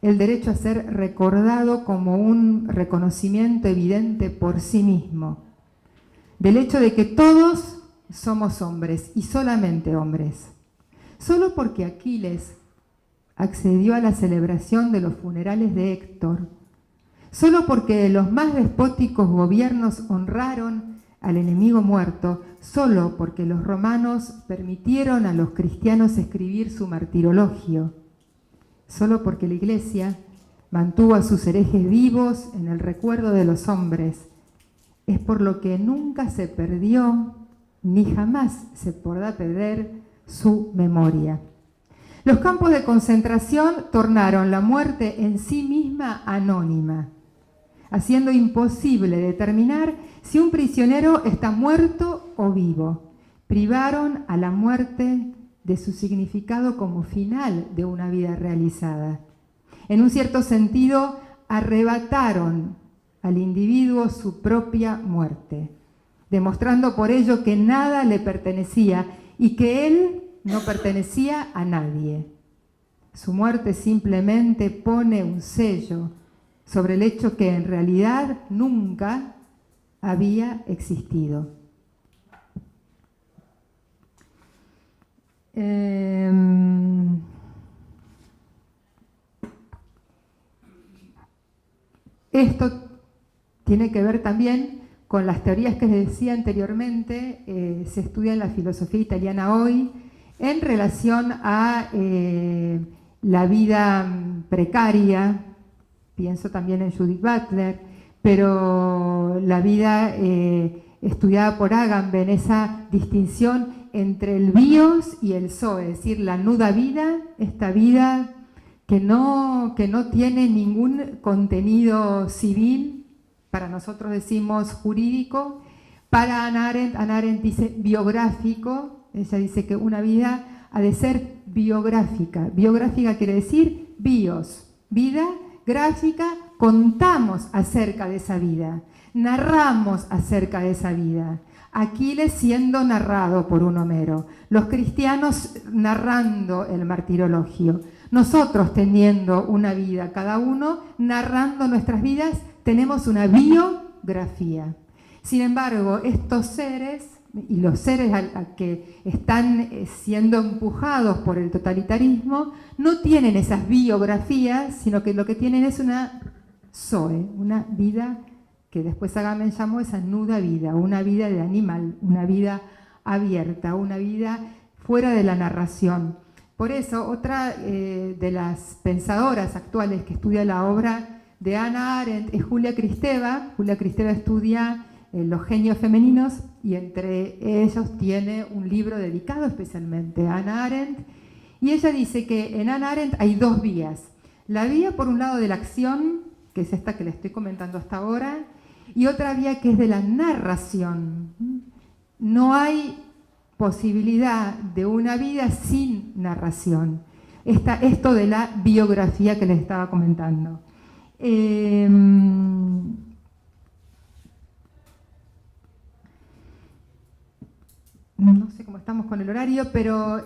Speaker 1: el derecho a ser recordado como un reconocimiento evidente por sí mismo, del hecho de que todos somos hombres y solamente hombres. Solo porque Aquiles accedió a la celebración de los funerales de Héctor, solo porque los más despóticos gobiernos honraron al enemigo muerto, solo porque los romanos permitieron a los cristianos escribir su martirologio, solo porque la Iglesia mantuvo a sus herejes vivos en el recuerdo de los hombres, es por lo que nunca se perdió ni jamás se podrá perder su memoria. Los campos de concentración tornaron la muerte en sí misma anónima, haciendo imposible determinar si un prisionero está muerto o vivo. Privaron a la muerte de su significado como final de una vida realizada. En un cierto sentido, arrebataron al individuo su propia muerte, demostrando por ello que nada le pertenecía y que él no pertenecía a nadie. Su muerte simplemente pone un sello sobre el hecho que en realidad nunca había existido. Esto tiene que ver también con las teorías que les decía anteriormente, se estudia en la filosofía italiana hoy, en relación a la vida precaria. Pienso también en Judith Butler, pero la vida estudiada por Agamben, esa distinción entre el bios y el zoe, es decir, la nuda vida, esta vida que no tiene ningún contenido civil, para nosotros decimos jurídico, para Hannah Arendt dice biográfico, ella dice que una vida ha de ser biográfica. Biográfica quiere decir bios, vida, gráfica, contamos acerca de esa vida, narramos acerca de esa vida. Aquiles siendo narrado por un Homero, los cristianos narrando el martirologio, Nosotros teniendo una vida, cada uno narrando nuestras vidas, tenemos una biografía. Sin embargo, estos seres y los seres a que están siendo empujados por el totalitarismo no tienen esas biografías, sino que lo que tienen es una zoe, una vida que después Agamben llamó esa nuda vida, una vida de animal, una vida abierta, una vida fuera de la narración. Por eso, otra de las pensadoras actuales que estudia la obra de Hannah Arendt es Julia Kristeva. Julia Kristeva estudia los genios femeninos y entre ellos tiene un libro dedicado especialmente a Hannah Arendt. Y ella dice que en Hannah Arendt hay dos vías. La vía, por un lado, de la acción, que es esta que le estoy comentando hasta ahora, y otra vía que es de la narración. No hay posibilidad de una vida sin narración. Esto de la biografía que les estaba comentando. No sé cómo estamos con el horario, pero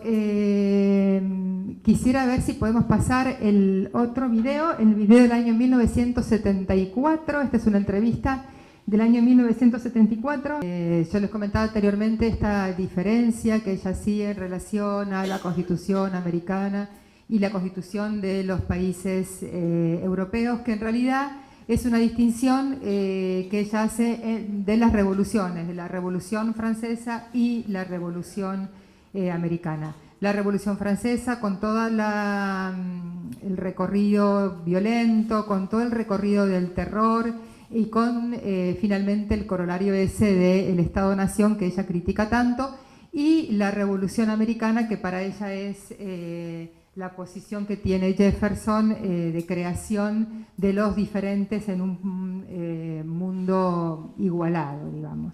Speaker 1: quisiera ver si podemos pasar el otro video, el video del año 1974. Esta es una entrevista del año 1974. Yo les comentaba anteriormente esta diferencia que ella hacía en relación a la Constitución americana y la Constitución de los países europeos, que en realidad es una distinción que ella hace de las revoluciones, de la Revolución Francesa y la Revolución Americana. La Revolución Francesa con todo el recorrido violento, con todo el recorrido del terror y con finalmente el corolario ese del Estado-Nación que ella critica tanto, y la Revolución Americana, que para ella es la posición que tiene Jefferson de creación de los diferentes en un mundo igualado, digamos.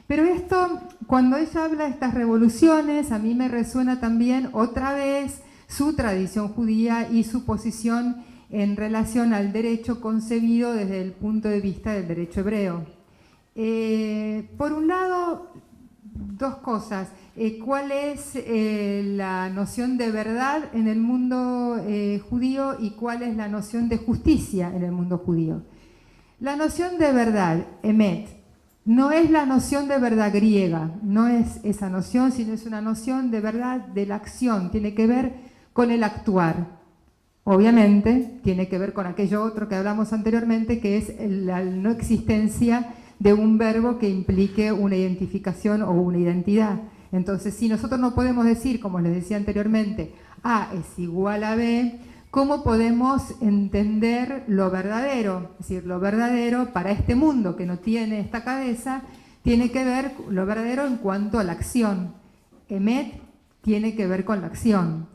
Speaker 1: Pero esto, cuando ella habla de estas revoluciones, a mí me resuena también otra vez su tradición judía y su posición en relación al derecho concebido desde el punto de vista del derecho hebreo. Por un lado, dos cosas. ¿Cuál es la noción de verdad en el mundo judío y cuál es la noción de justicia en el mundo judío? La noción de verdad, emet, no es la noción de verdad griega, no es esa noción, sino es una noción de verdad de la acción, tiene que ver con el actuar. Obviamente, tiene que ver con aquello otro que hablamos anteriormente, que es la no existencia de un verbo que implique una identificación o una identidad. Entonces, si nosotros no podemos decir, como les decía anteriormente, A es igual a B, ¿cómo podemos entender lo verdadero? Es decir, lo verdadero para este mundo que no tiene esta cabeza, tiene que ver lo verdadero en cuanto a la acción. Emet tiene que ver con la acción.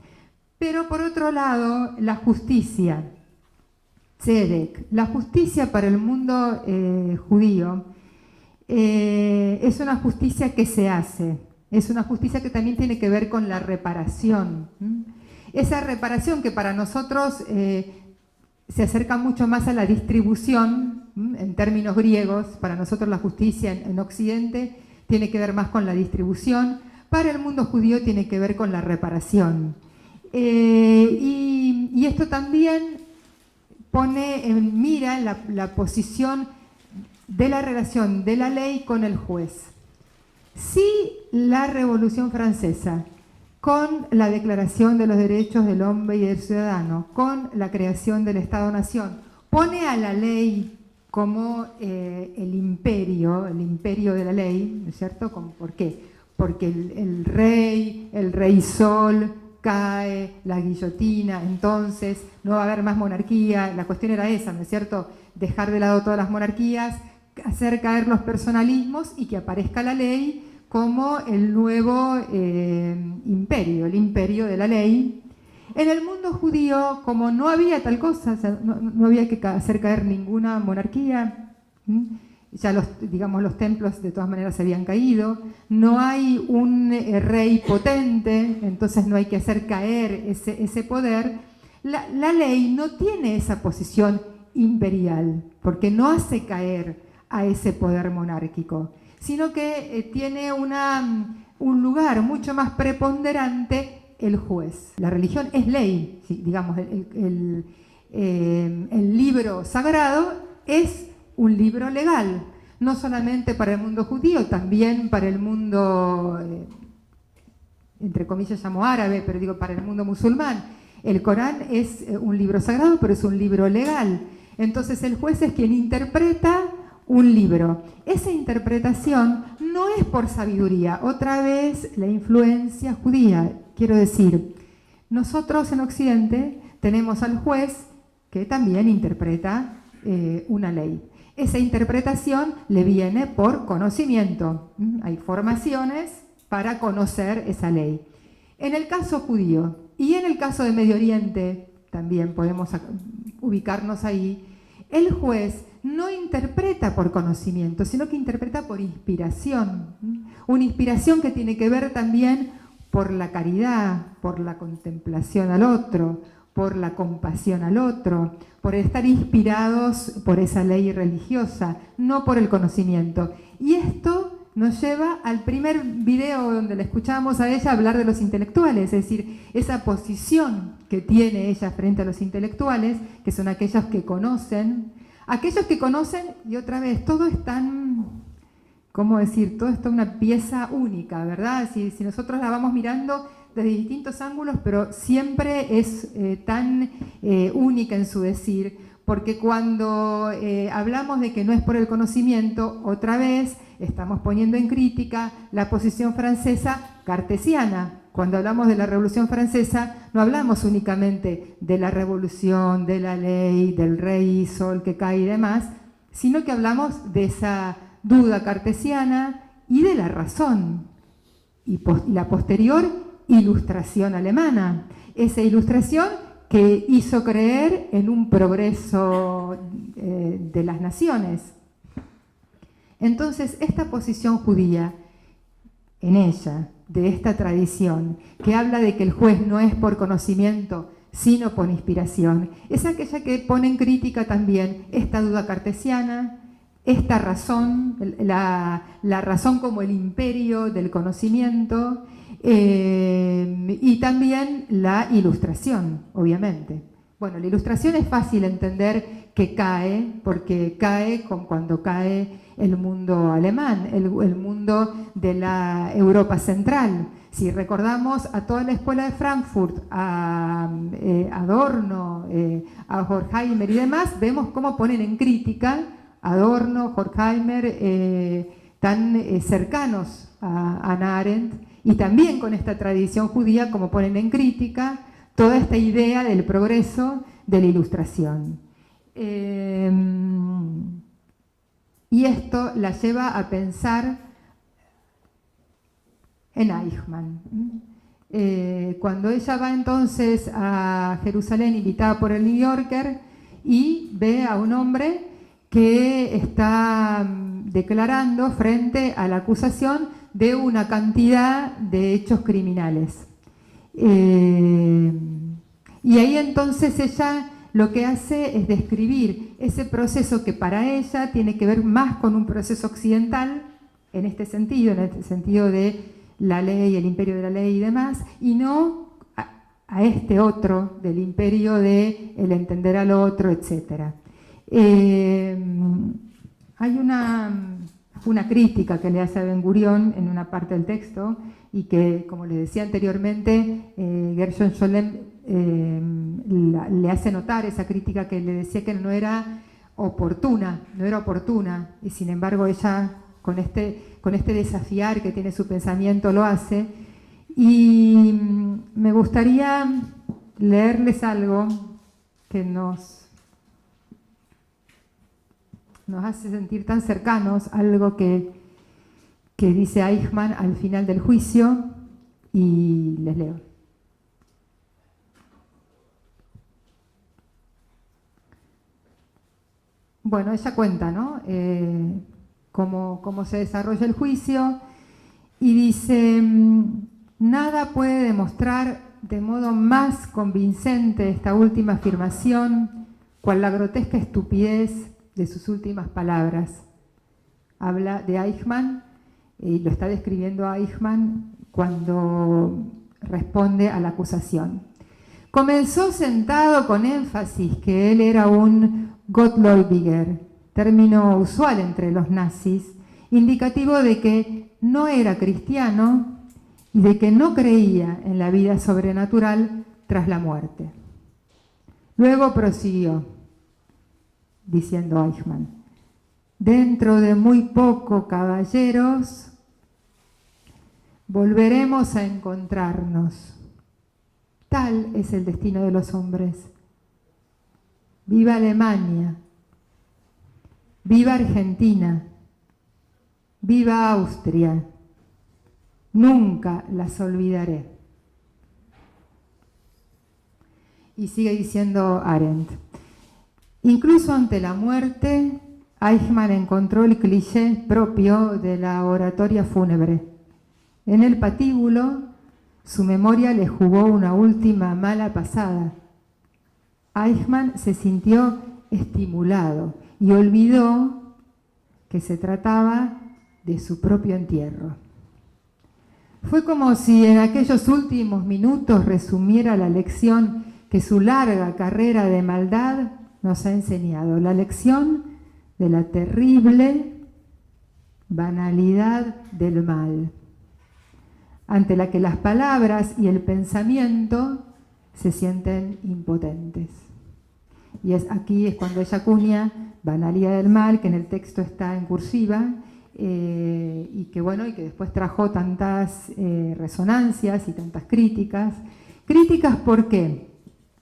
Speaker 1: Pero por otro lado, la justicia, tzedek, la justicia para el mundo judío es una justicia que se hace, es una justicia que también tiene que ver con la reparación. Esa reparación que para nosotros se acerca mucho más a la distribución, en términos griegos, para nosotros la justicia en Occidente tiene que ver más con la distribución, para el mundo judío tiene que ver con la reparación. Y esto también mira la posición de la relación de la ley con el juez. Si la Revolución Francesa, con la Declaración de los Derechos del Hombre y del Ciudadano, con la creación del Estado-Nación, pone a la ley como el imperio de la ley, ¿no es cierto? ¿Por qué? Porque el rey sol, cae la guillotina, entonces no va a haber más monarquía. La cuestión era esa, ¿no es cierto? Dejar de lado todas las monarquías, hacer caer los personalismos y que aparezca la ley como el nuevo imperio, el imperio de la ley. En el mundo judío, como no había tal cosa, o sea, no había que hacer caer ninguna monarquía, ya los templos de todas maneras se habían caído, no hay un rey potente, entonces no hay que hacer caer ese poder. La ley no tiene esa posición imperial, porque no hace caer a ese poder monárquico, sino que tiene un lugar mucho más preponderante el juez. La religión es ley, digamos, el libro sagrado es un libro legal, no solamente para el mundo judío, también para el mundo, entre comillas llamo árabe, pero digo para el mundo musulmán. El Corán es un libro sagrado, pero es un libro legal. Entonces el juez es quien interpreta un libro. Esa interpretación no es por sabiduría, otra vez la influencia judía. Quiero decir, nosotros en Occidente tenemos al juez que también interpreta una ley. Esa interpretación le viene por conocimiento. Hay formaciones para conocer esa ley. En el caso judío y en el caso de Medio Oriente, también podemos ubicarnos ahí, el juez no interpreta por conocimiento, sino que interpreta por inspiración. Una inspiración que tiene que ver también por la caridad, por la contemplación al otro, por la compasión al otro, por estar inspirados por esa ley religiosa, no por el conocimiento. Y esto nos lleva al primer video donde la escuchamos a ella hablar de los intelectuales, es decir, esa posición que tiene ella frente a los intelectuales, que son aquellos que conocen, y otra vez, todo es tan, ¿cómo decir? Todo está una pieza única, ¿verdad? Si nosotros la vamos mirando desde distintos ángulos, pero siempre es tan única en su decir, porque cuando hablamos de que no es por el conocimiento, otra vez estamos poniendo en crítica la posición francesa cartesiana. Cuando hablamos de la Revolución Francesa, no hablamos únicamente de la revolución, de la ley, del rey, sol que cae y demás, sino que hablamos de esa duda cartesiana y de la razón, y la posterior ilustración alemana. Esa ilustración que hizo creer en un progreso de las naciones. Entonces, esta posición judía, en ella, de esta tradición, que habla de que el juez no es por conocimiento, sino por inspiración, es aquella que pone en crítica también esta duda cartesiana, esta razón, la razón como el imperio del conocimiento, y también la ilustración, obviamente. Bueno, la ilustración es fácil entender que cae, porque cae cuando cae el mundo alemán, el mundo de la Europa central. Si recordamos a toda la escuela de Frankfurt, a Adorno, a Horkheimer y demás, vemos cómo ponen en crítica Adorno, Horkheimer, tan cercanos a Hannah Arendt, y también con esta tradición judía, como ponen en crítica toda esta idea del progreso de la ilustración. Y esto la lleva a pensar en Eichmann. Cuando ella va entonces a Jerusalén, invitada por el New Yorker, y ve a un hombre que está declarando frente a la acusación de una cantidad de hechos criminales. Y ahí entonces ella lo que hace es describir ese proceso que para ella tiene que ver más con un proceso occidental, en este sentido de la ley, el imperio de la ley y demás, y no a este otro, del imperio de el entender al otro, etc. Hay una crítica que le hace a Ben Gurión en una parte del texto, y que, como les decía anteriormente, Gershon Scholem le hace notar esa crítica, que le decía que no era oportuna, y sin embargo ella con este desafiar que tiene su pensamiento lo hace. Y me gustaría leerles algo que nos hace sentir tan cercanos, algo que dice Eichmann al final del juicio, y les leo. Bueno, ella cuenta, ¿no? Cómo se desarrolla el juicio, y dice: nada puede demostrar de modo más convincente esta última afirmación, cual la grotesca estupidez de sus últimas palabras. Habla de Eichmann, y lo está describiendo a Eichmann cuando responde a la acusación. Comenzó sentado con énfasis que él era un Gottgläubiger, término usual entre los nazis, indicativo de que no era cristiano y de que no creía en la vida sobrenatural tras la muerte. Luego prosiguió, diciendo Eichmann: dentro de muy poco, caballeros, volveremos a encontrarnos. Tal es el destino de los hombres. Viva Alemania, viva Argentina, viva Austria. Nunca las olvidaré. Y sigue diciendo Arendt: incluso ante la muerte, Eichmann encontró el cliché propio de la oratoria fúnebre. En el patíbulo, su memoria le jugó una última mala pasada. Eichmann se sintió estimulado y olvidó que se trataba de su propio entierro. Fue como si en aquellos últimos minutos resumiera la lección que su larga carrera de maldad nos ha enseñado, la lección de la terrible banalidad del mal, ante la que las palabras y el pensamiento se sienten impotentes. Y aquí es cuando ella acuña banalidad del mal, que en el texto está en cursiva, y que bueno, y que después trajo tantas resonancias y tantas críticas. ¿Críticas por qué?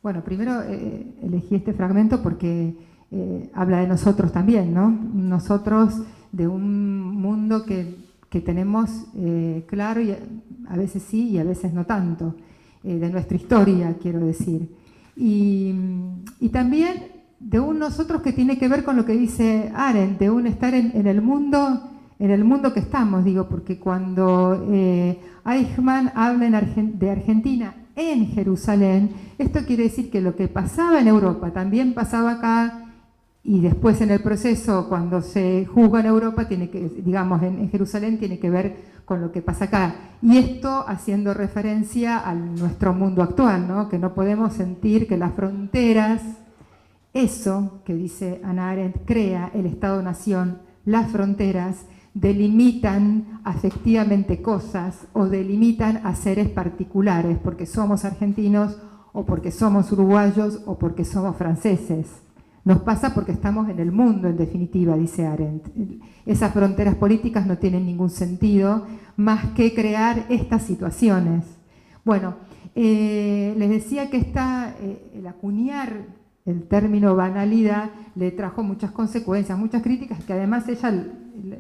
Speaker 1: Bueno, primero elegí este fragmento porque habla de nosotros también, ¿no? Nosotros, de un mundo que tenemos claro, y a veces sí y a veces no tanto, de nuestra historia, quiero decir. Y también de un nosotros que tiene que ver con lo que dice Arendt, de un estar en el mundo que estamos, digo, porque cuando Eichmann habla de Argentina en Jerusalén, esto quiere decir que lo que pasaba en Europa también pasaba acá, y después en el proceso, cuando se juzga en Europa, tiene que, digamos, en Jerusalén, tiene que ver con lo que pasa acá. Y esto haciendo referencia a nuestro mundo actual, ¿no? Que no podemos sentir que las fronteras, eso que dice Hannah Arendt, crea el Estado-Nación, las fronteras delimitan afectivamente cosas o delimitan a seres particulares, porque somos argentinos o porque somos uruguayos o porque somos franceses. Nos pasa porque estamos en el mundo, en definitiva, dice Arendt. Esas fronteras políticas no tienen ningún sentido más que crear estas situaciones. Bueno, les decía que el acuñar el término banalidad le trajo muchas consecuencias, muchas críticas, que además ella,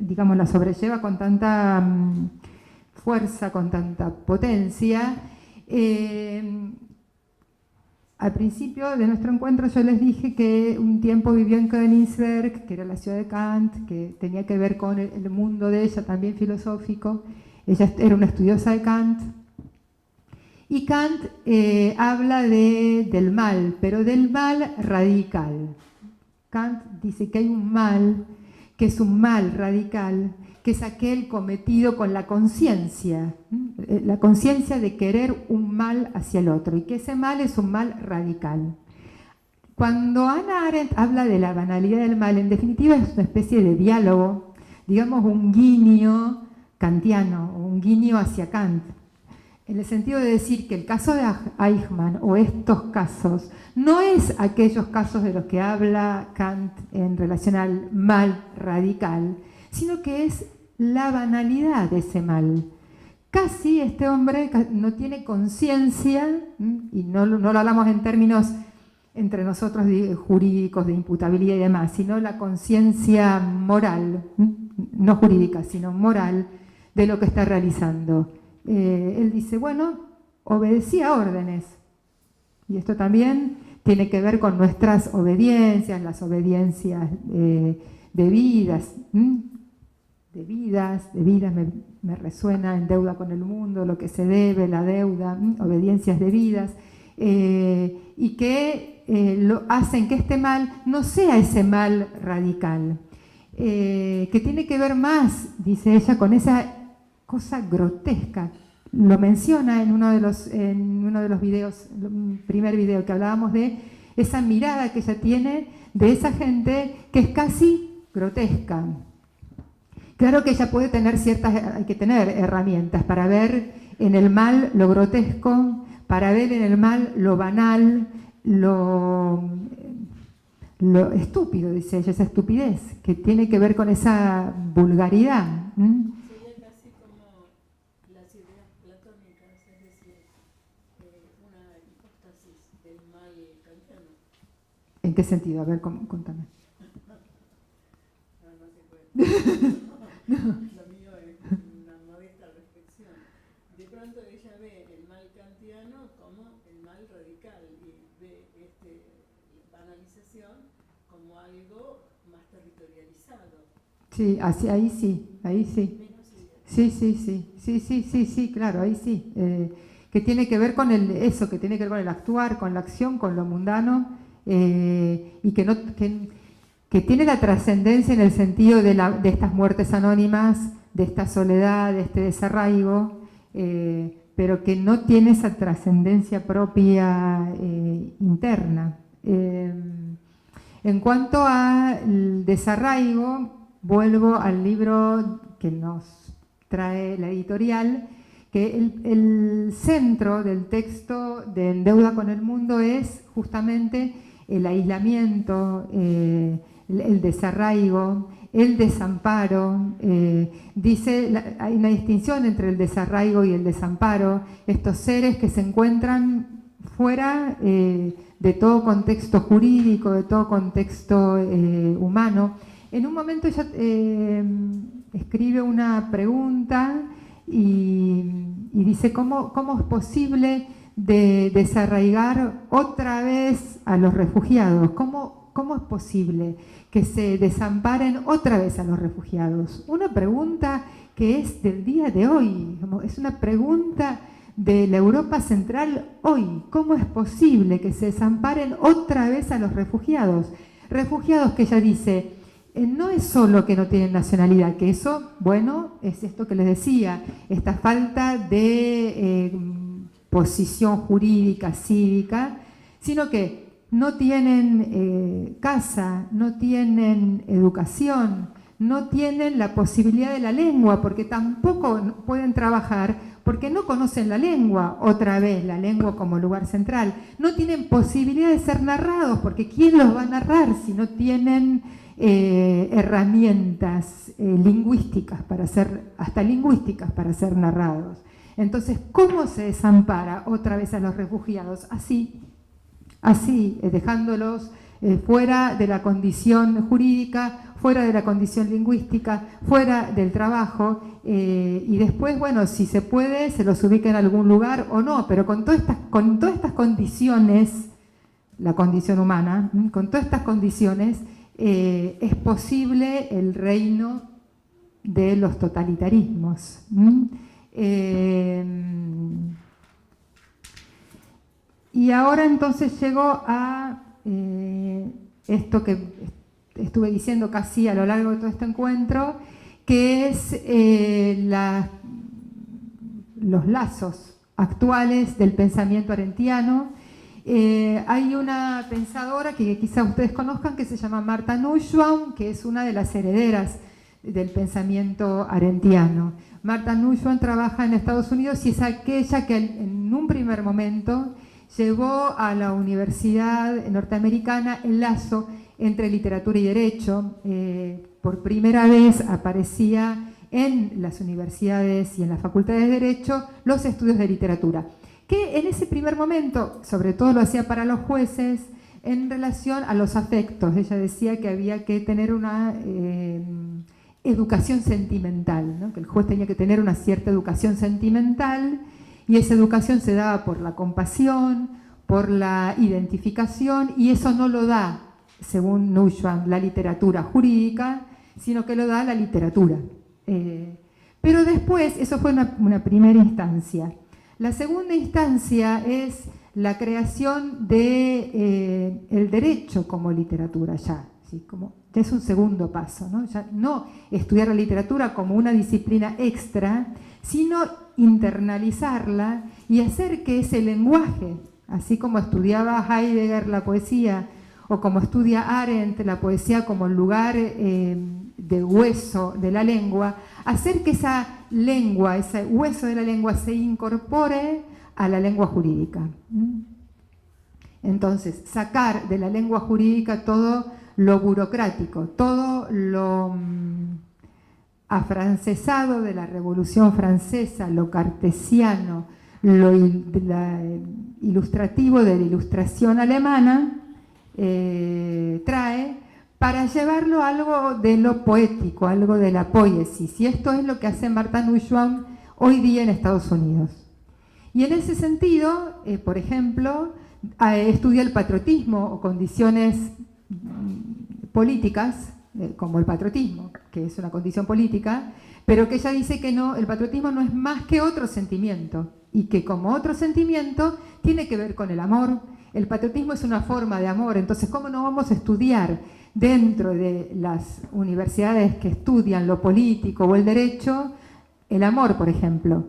Speaker 1: digamos, la sobrelleva con tanta fuerza, con tanta potencia. Al principio de nuestro encuentro yo les dije que un tiempo vivió en Königsberg, que era la ciudad de Kant, que tenía que ver con el mundo de ella también filosófico. Ella era una estudiosa de Kant. Y Kant habla del mal, pero del mal radical. Kant dice que hay un mal, que es un mal radical, que es aquel cometido con la conciencia de querer un mal hacia el otro, y que ese mal es un mal radical. Cuando Hannah Arendt habla de la banalidad del mal, en definitiva es una especie de diálogo, digamos un guiño kantiano, un guiño hacia Kant, en el sentido de decir que el caso de Eichmann, o estos casos, no es aquellos casos de los que habla Kant en relación al mal radical, sino que es la banalidad de ese mal. Casi este hombre no tiene conciencia, y no lo hablamos en términos entre nosotros jurídicos de imputabilidad y demás, sino la conciencia moral, no jurídica, sino moral, de lo que está realizando. Él dice, bueno, obedecía órdenes, y esto también tiene que ver con nuestras obediencias, las obediencias debidas. Debidas, me resuena en Deuda con el mundo, lo que se debe, la deuda, obediencias debidas, y que lo hacen que este mal no sea ese mal radical, que tiene que ver más, dice ella, con esa cosa grotesca lo menciona en uno de los videos, el primer video que hablábamos de esa mirada que ella tiene de esa gente que es casi grotesca. Claro que ella puede tener hay que tener herramientas para ver en el mal lo grotesco, para ver en el mal lo banal, lo estúpido, dice ella, esa estupidez, que tiene que ver con esa vulgaridad.
Speaker 3: Sería casi como las ideas platónicas, es decir, una hipóstasis del mal kantiano.
Speaker 1: ¿En qué sentido? A ver, contame.
Speaker 3: No se puede. Lo mío es una modesta reflexión. De pronto ella ve el mal kantiano como el mal radical y ve banalización como algo más territorializado.
Speaker 1: Sí, ahí sí. Sí, claro, ahí sí. Que tiene que ver con eso, que tiene que ver con el actuar, con la acción, con lo mundano, y que tiene la trascendencia en el sentido de estas muertes anónimas, de esta soledad, de este desarraigo, pero que no tiene esa trascendencia propia interna. En cuanto al desarraigo, vuelvo al libro que nos trae la editorial, que el centro del texto de En deuda con el mundo es justamente el aislamiento, el desarraigo, el desamparo. Hay una distinción entre el desarraigo y el desamparo, estos seres que se encuentran fuera de todo contexto jurídico, de todo contexto humano. En un momento ella escribe una pregunta y dice ¿cómo es posible de desarraigar otra vez a los refugiados? ¿Cómo es posible que se desamparen otra vez a los refugiados? Una pregunta que es del día de hoy, es una pregunta de la Europa Central hoy. ¿Cómo es posible que se desamparen otra vez a los refugiados? Refugiados que ella dice, no es solo que no tienen nacionalidad, que eso, bueno, es esto que les decía, esta falta de posición jurídica, cívica, sino que no tienen casa, no tienen educación, no tienen la posibilidad de la lengua, porque tampoco pueden trabajar porque no conocen la lengua, otra vez, la lengua como lugar central. No tienen posibilidad de ser narrados, porque ¿quién los va a narrar si no tienen herramientas lingüísticas hasta lingüísticas para ser narrados? Entonces, ¿cómo se desampara otra vez a los refugiados? Así, dejándolos fuera de la condición jurídica, fuera de la condición lingüística, fuera del trabajo, y después, bueno, si se puede, se los ubica en algún lugar o no, pero con todas estas condiciones, la condición humana, con todas estas condiciones, es posible el reino de los totalitarismos. Y ahora entonces llego a esto que estuve diciendo casi a lo largo de todo este encuentro, que es los lazos actuales del pensamiento arendtiano. Hay una pensadora que quizá ustedes conozcan que se llama Martha Nussbaum, que es una de las herederas del pensamiento arendtiano. Martha Nussbaum trabaja en Estados Unidos y es aquella que en un primer momento llevó a la universidad norteamericana el lazo entre literatura y derecho. Por primera vez aparecía en las universidades y en las facultades de derecho los estudios de literatura, que en ese primer momento, sobre todo lo hacía para los jueces, en relación a los afectos. Ella decía que había que tener una educación sentimental, ¿no? Que el juez tenía que tener una cierta educación sentimental, y esa educación se daba por la compasión, por la identificación, y eso no lo da, según Nussbaum, la literatura jurídica, sino que lo da la literatura. Pero después, eso fue una primera instancia. La segunda instancia es la creación del derecho como literatura así como, ya es un segundo paso, ¿no? Ya no estudiar la literatura como una disciplina extra, sino internalizarla y hacer que ese lenguaje, así como estudiaba Heidegger la poesía, o como estudia Arendt la poesía como lugar de hueso de la lengua, hacer que esa lengua, ese hueso de la lengua se incorpore a la lengua jurídica. Entonces, sacar de la lengua jurídica todo lo burocrático, todo lo afrancesado de la Revolución Francesa, lo cartesiano, lo ilustrativo de la Ilustración alemana, trae para llevarlo a algo de lo poético, algo de la poiesis. Y esto es lo que hace Martha Nussbaum hoy día en Estados Unidos. Y en ese sentido, por ejemplo, estudia el patriotismo o condiciones políticas, como el patriotismo, que es una condición política, pero que ella dice que no, el patriotismo no es más que otro sentimiento, y que como otro sentimiento tiene que ver con el amor. El patriotismo es una forma de amor, entonces ¿cómo no vamos a estudiar dentro de las universidades que estudian lo político o el derecho, el amor, por ejemplo?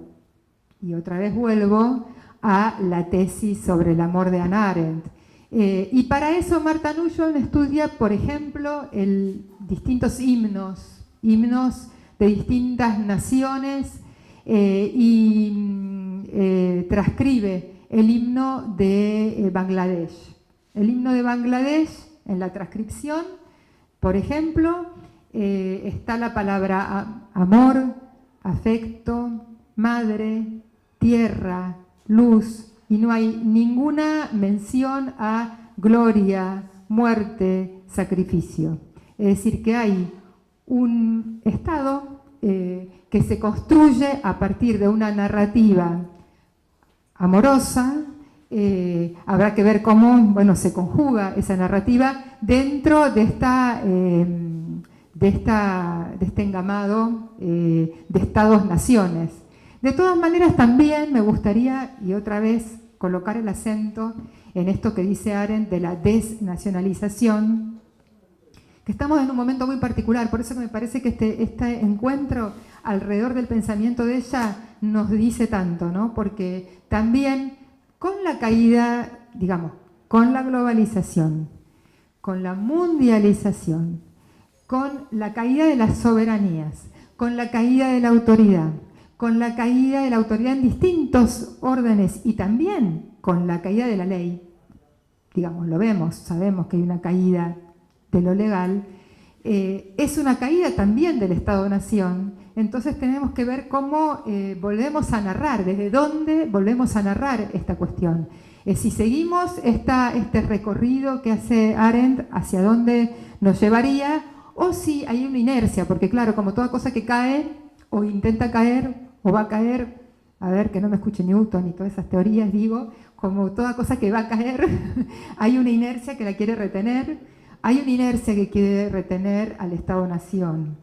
Speaker 1: Y otra vez vuelvo a la tesis sobre el amor de Hannah Arendt. Y para eso Martha Nussbaum estudia, por ejemplo, distintos himnos de distintas naciones y transcribe el himno de Bangladesh. El himno de Bangladesh, en la transcripción, por ejemplo, está la palabra amor, afecto, madre, tierra, luz, y no hay ninguna mención a gloria, muerte, sacrificio. Es decir, que hay un Estado que se construye a partir de una narrativa amorosa. Habrá que ver cómo, bueno, se conjuga esa narrativa dentro de este engamado de Estados-naciones. De todas maneras, también me gustaría, y otra vez, colocar el acento en esto que dice Arendt de la desnacionalización, que estamos en un momento muy particular, por eso que me parece que este encuentro alrededor del pensamiento de ella nos dice tanto, ¿no? Porque también con la caída, digamos, con la globalización, con la mundialización, con la caída de las soberanías, con la caída de la autoridad, con la caída de la autoridad en distintos órdenes y también con la caída de la ley, digamos, lo vemos, sabemos que hay una caída de lo legal, es una caída también del Estado-Nación. Entonces tenemos que ver cómo volvemos a narrar, desde dónde volvemos a narrar esta cuestión. Si seguimos este recorrido que hace Arendt, hacia dónde nos llevaría, o si hay una inercia, porque claro, como toda cosa que cae, o intenta caer, o va a caer, a ver, que no me escuche Newton y todas esas teorías, digo, como toda cosa que va a caer, hay una inercia que la quiere retener, hay una inercia que quiere retener al Estado-Nación.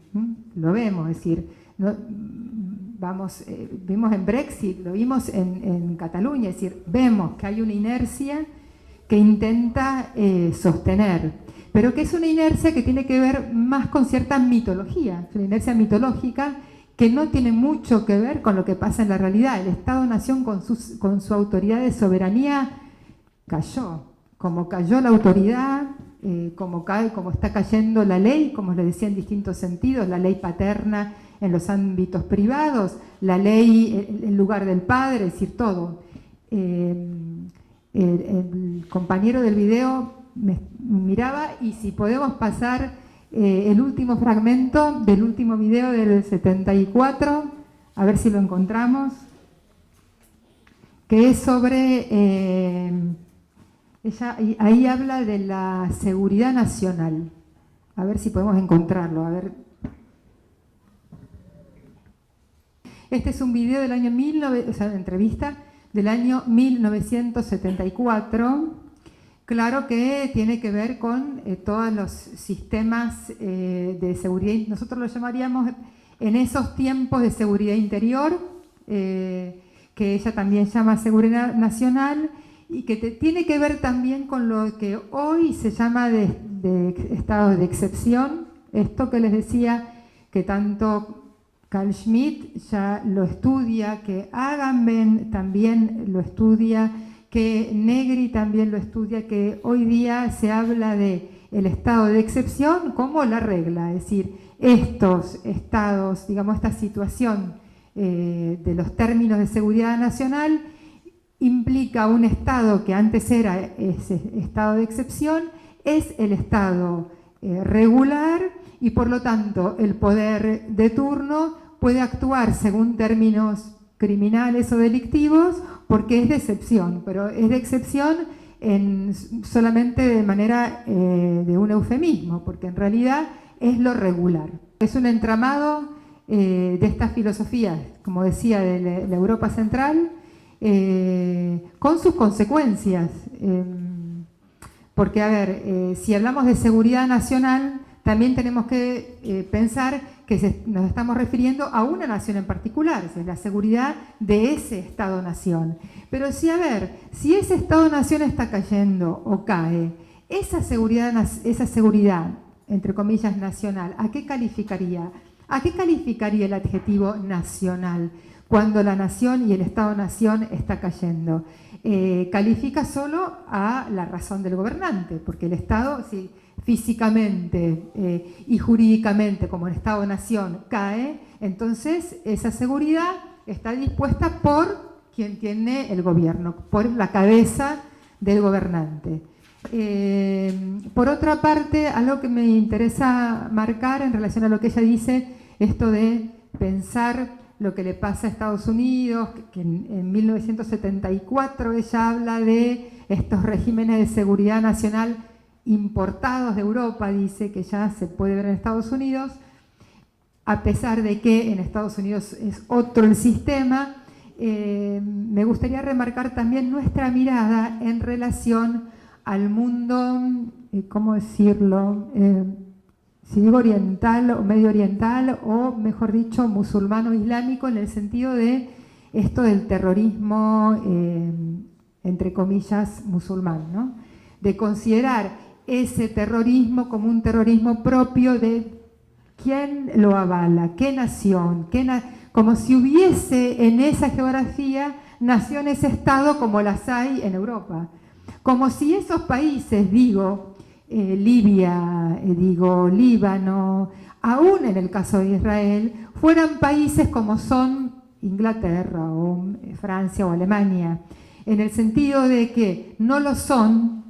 Speaker 1: Lo vemos, es decir, no, vimos en Brexit, lo vimos en Cataluña, es decir, vemos que hay una inercia que intenta sostener, pero que es una inercia que tiene que ver más con cierta mitología, es una inercia mitológica que no tiene mucho que ver con lo que pasa en la realidad. El Estado-Nación con su autoridad de soberanía cayó, como cayó la autoridad, como está cayendo la ley, como les decía en distintos sentidos, la ley paterna en los ámbitos privados, la ley en lugar del padre, es decir, todo. El compañero del video me miraba, y si podemos pasar el último fragmento del último video del 74, a ver si lo encontramos, que es sobre, ella ahí habla de la seguridad nacional, a ver si podemos encontrarlo, a ver. Este es un video del año una entrevista del año 1974, claro que tiene que ver con todos los sistemas de seguridad, nosotros lo llamaríamos en esos tiempos de seguridad interior, que ella también llama seguridad nacional, y que tiene que ver también con lo que hoy se llama de estado de excepción, esto que les decía que tanto Carl Schmitt ya lo estudia, que Agamben también lo estudia, que Negri también lo estudia, que hoy día se habla de el estado de excepción como la regla, es decir, estos estados, digamos, esta situación de los términos de seguridad nacional implica un estado que antes era ese estado de excepción, es el estado regular y por lo tanto el poder de turno puede actuar según términos criminales o delictivos porque es de excepción, pero es de excepción solamente de manera de un eufemismo, porque en realidad es lo regular. Es un entramado de estas filosofías, como decía, de la Europa central, con sus consecuencias. Porque, a ver, si hablamos de seguridad nacional, también tenemos que pensar que nos estamos refiriendo a una nación en particular, es la seguridad de ese Estado-nación. Pero si, a ver, si ese Estado-nación está cayendo o cae, esa seguridad, entre comillas, nacional, ¿a qué calificaría? ¿A qué calificaría el adjetivo nacional cuando la nación y el Estado-nación está cayendo? Califica solo a la razón del gobernante, porque el Estado, si físicamente y jurídicamente como el Estado-nación cae, entonces esa seguridad está dispuesta por quien tiene el gobierno, por la cabeza del gobernante. Por otra parte, algo que me interesa marcar en relación a lo que ella dice, esto de pensar lo que le pasa a Estados Unidos, que en 1974 ella habla de estos regímenes de seguridad nacional importados de Europa, dice que ya se puede ver en Estados Unidos, a pesar de que en Estados Unidos es otro el sistema. Me gustaría remarcar también nuestra mirada en relación al mundo, ¿cómo decirlo?, si digo oriental o medio oriental, o mejor dicho, musulmano islámico, en el sentido de esto del terrorismo, entre comillas, musulmán, ¿no? De considerar ese terrorismo como un terrorismo propio de quién lo avala, qué nación, como si hubiese en esa geografía naciones-estado como las hay en Europa. Como si esos países, Libia, Líbano, aún en el caso de Israel, fueran países como son Inglaterra o Francia o Alemania, en el sentido de que no lo son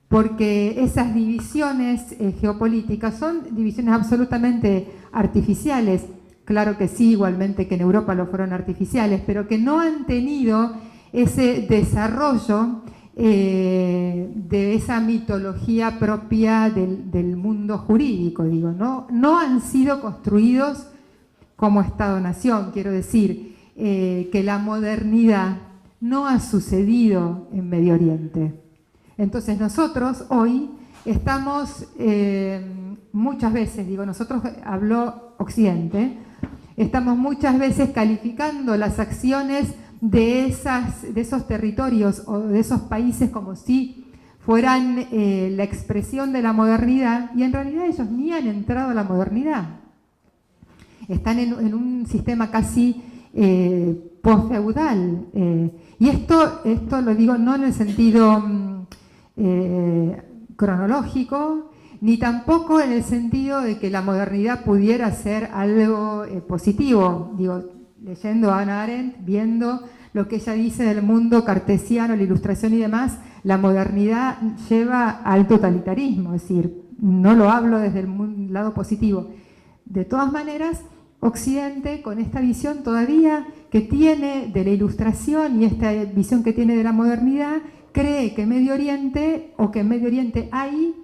Speaker 1: porque esas divisiones geopolíticas son divisiones absolutamente artificiales. Claro que sí, igualmente que en Europa lo fueron artificiales, pero que no han tenido ese desarrollo de esa mitología propia del mundo jurídico, no han sido construidos como Estado-nación. Quiero decir que la modernidad no ha sucedido en Medio Oriente. Entonces nosotros hoy estamos muchas veces, nosotros habló Occidente, estamos muchas veces calificando las acciones de esos territorios o de esos países como si fueran la expresión de la modernidad, y en realidad ellos ni han entrado a la modernidad. Están en un sistema casi posfeudal. Y esto lo digo no en el sentido cronológico, ni tampoco en el sentido de que la modernidad pudiera ser algo positivo. Leyendo a Hannah Arendt, viendo lo que ella dice del mundo cartesiano, la ilustración y demás, la modernidad lleva al totalitarismo, es decir, no lo hablo desde el lado positivo. De todas maneras, Occidente, con esta visión todavía que tiene de la ilustración y esta visión que tiene de la modernidad, cree que en Medio Oriente hay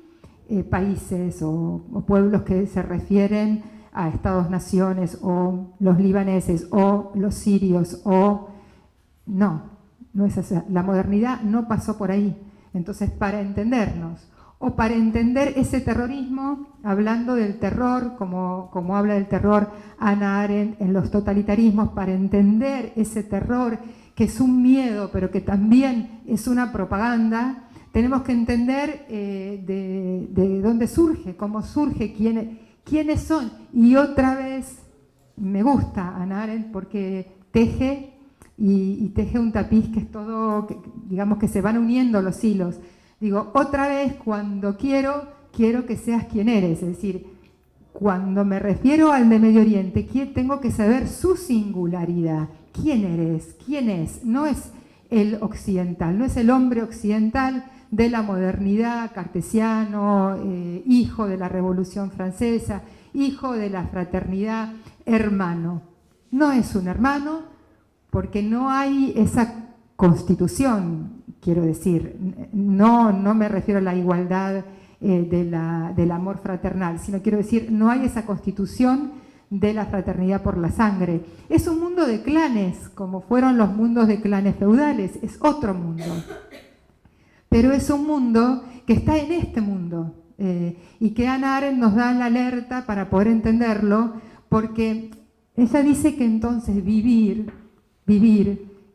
Speaker 1: países o pueblos que se refieren a Estados-naciones, o los libaneses, o los sirios, o... No es así. La modernidad no pasó por ahí. Entonces, para entendernos, o para entender ese terrorismo, hablando del terror, como habla del terror Hannah Arendt en los totalitarismos, para entender ese terror que es un miedo, pero que también es una propaganda, tenemos que entender de dónde surge, cómo surge, quiénes son. Y otra vez, me gusta Hannah Arendt porque teje y teje un tapiz que es todo, digamos que se van uniendo los hilos. Digo, otra vez, cuando quiero que seas quien eres, es decir, cuando me refiero al de Medio Oriente, tengo que saber su singularidad. ¿Quién eres? ¿Quién es? No es el occidental, no es el hombre occidental de la modernidad, cartesiano, hijo de la Revolución Francesa, hijo de la fraternidad, hermano. No es un hermano porque no hay esa constitución, quiero decir. No me refiero a la igualdad del amor fraternal, sino quiero decir, no hay esa constitución de la fraternidad por la sangre. Es un mundo de clanes, como fueron los mundos de clanes feudales, es otro mundo. Pero es un mundo que está en este mundo y que Hannah Arendt nos da la alerta para poder entenderlo, porque ella dice que entonces vivir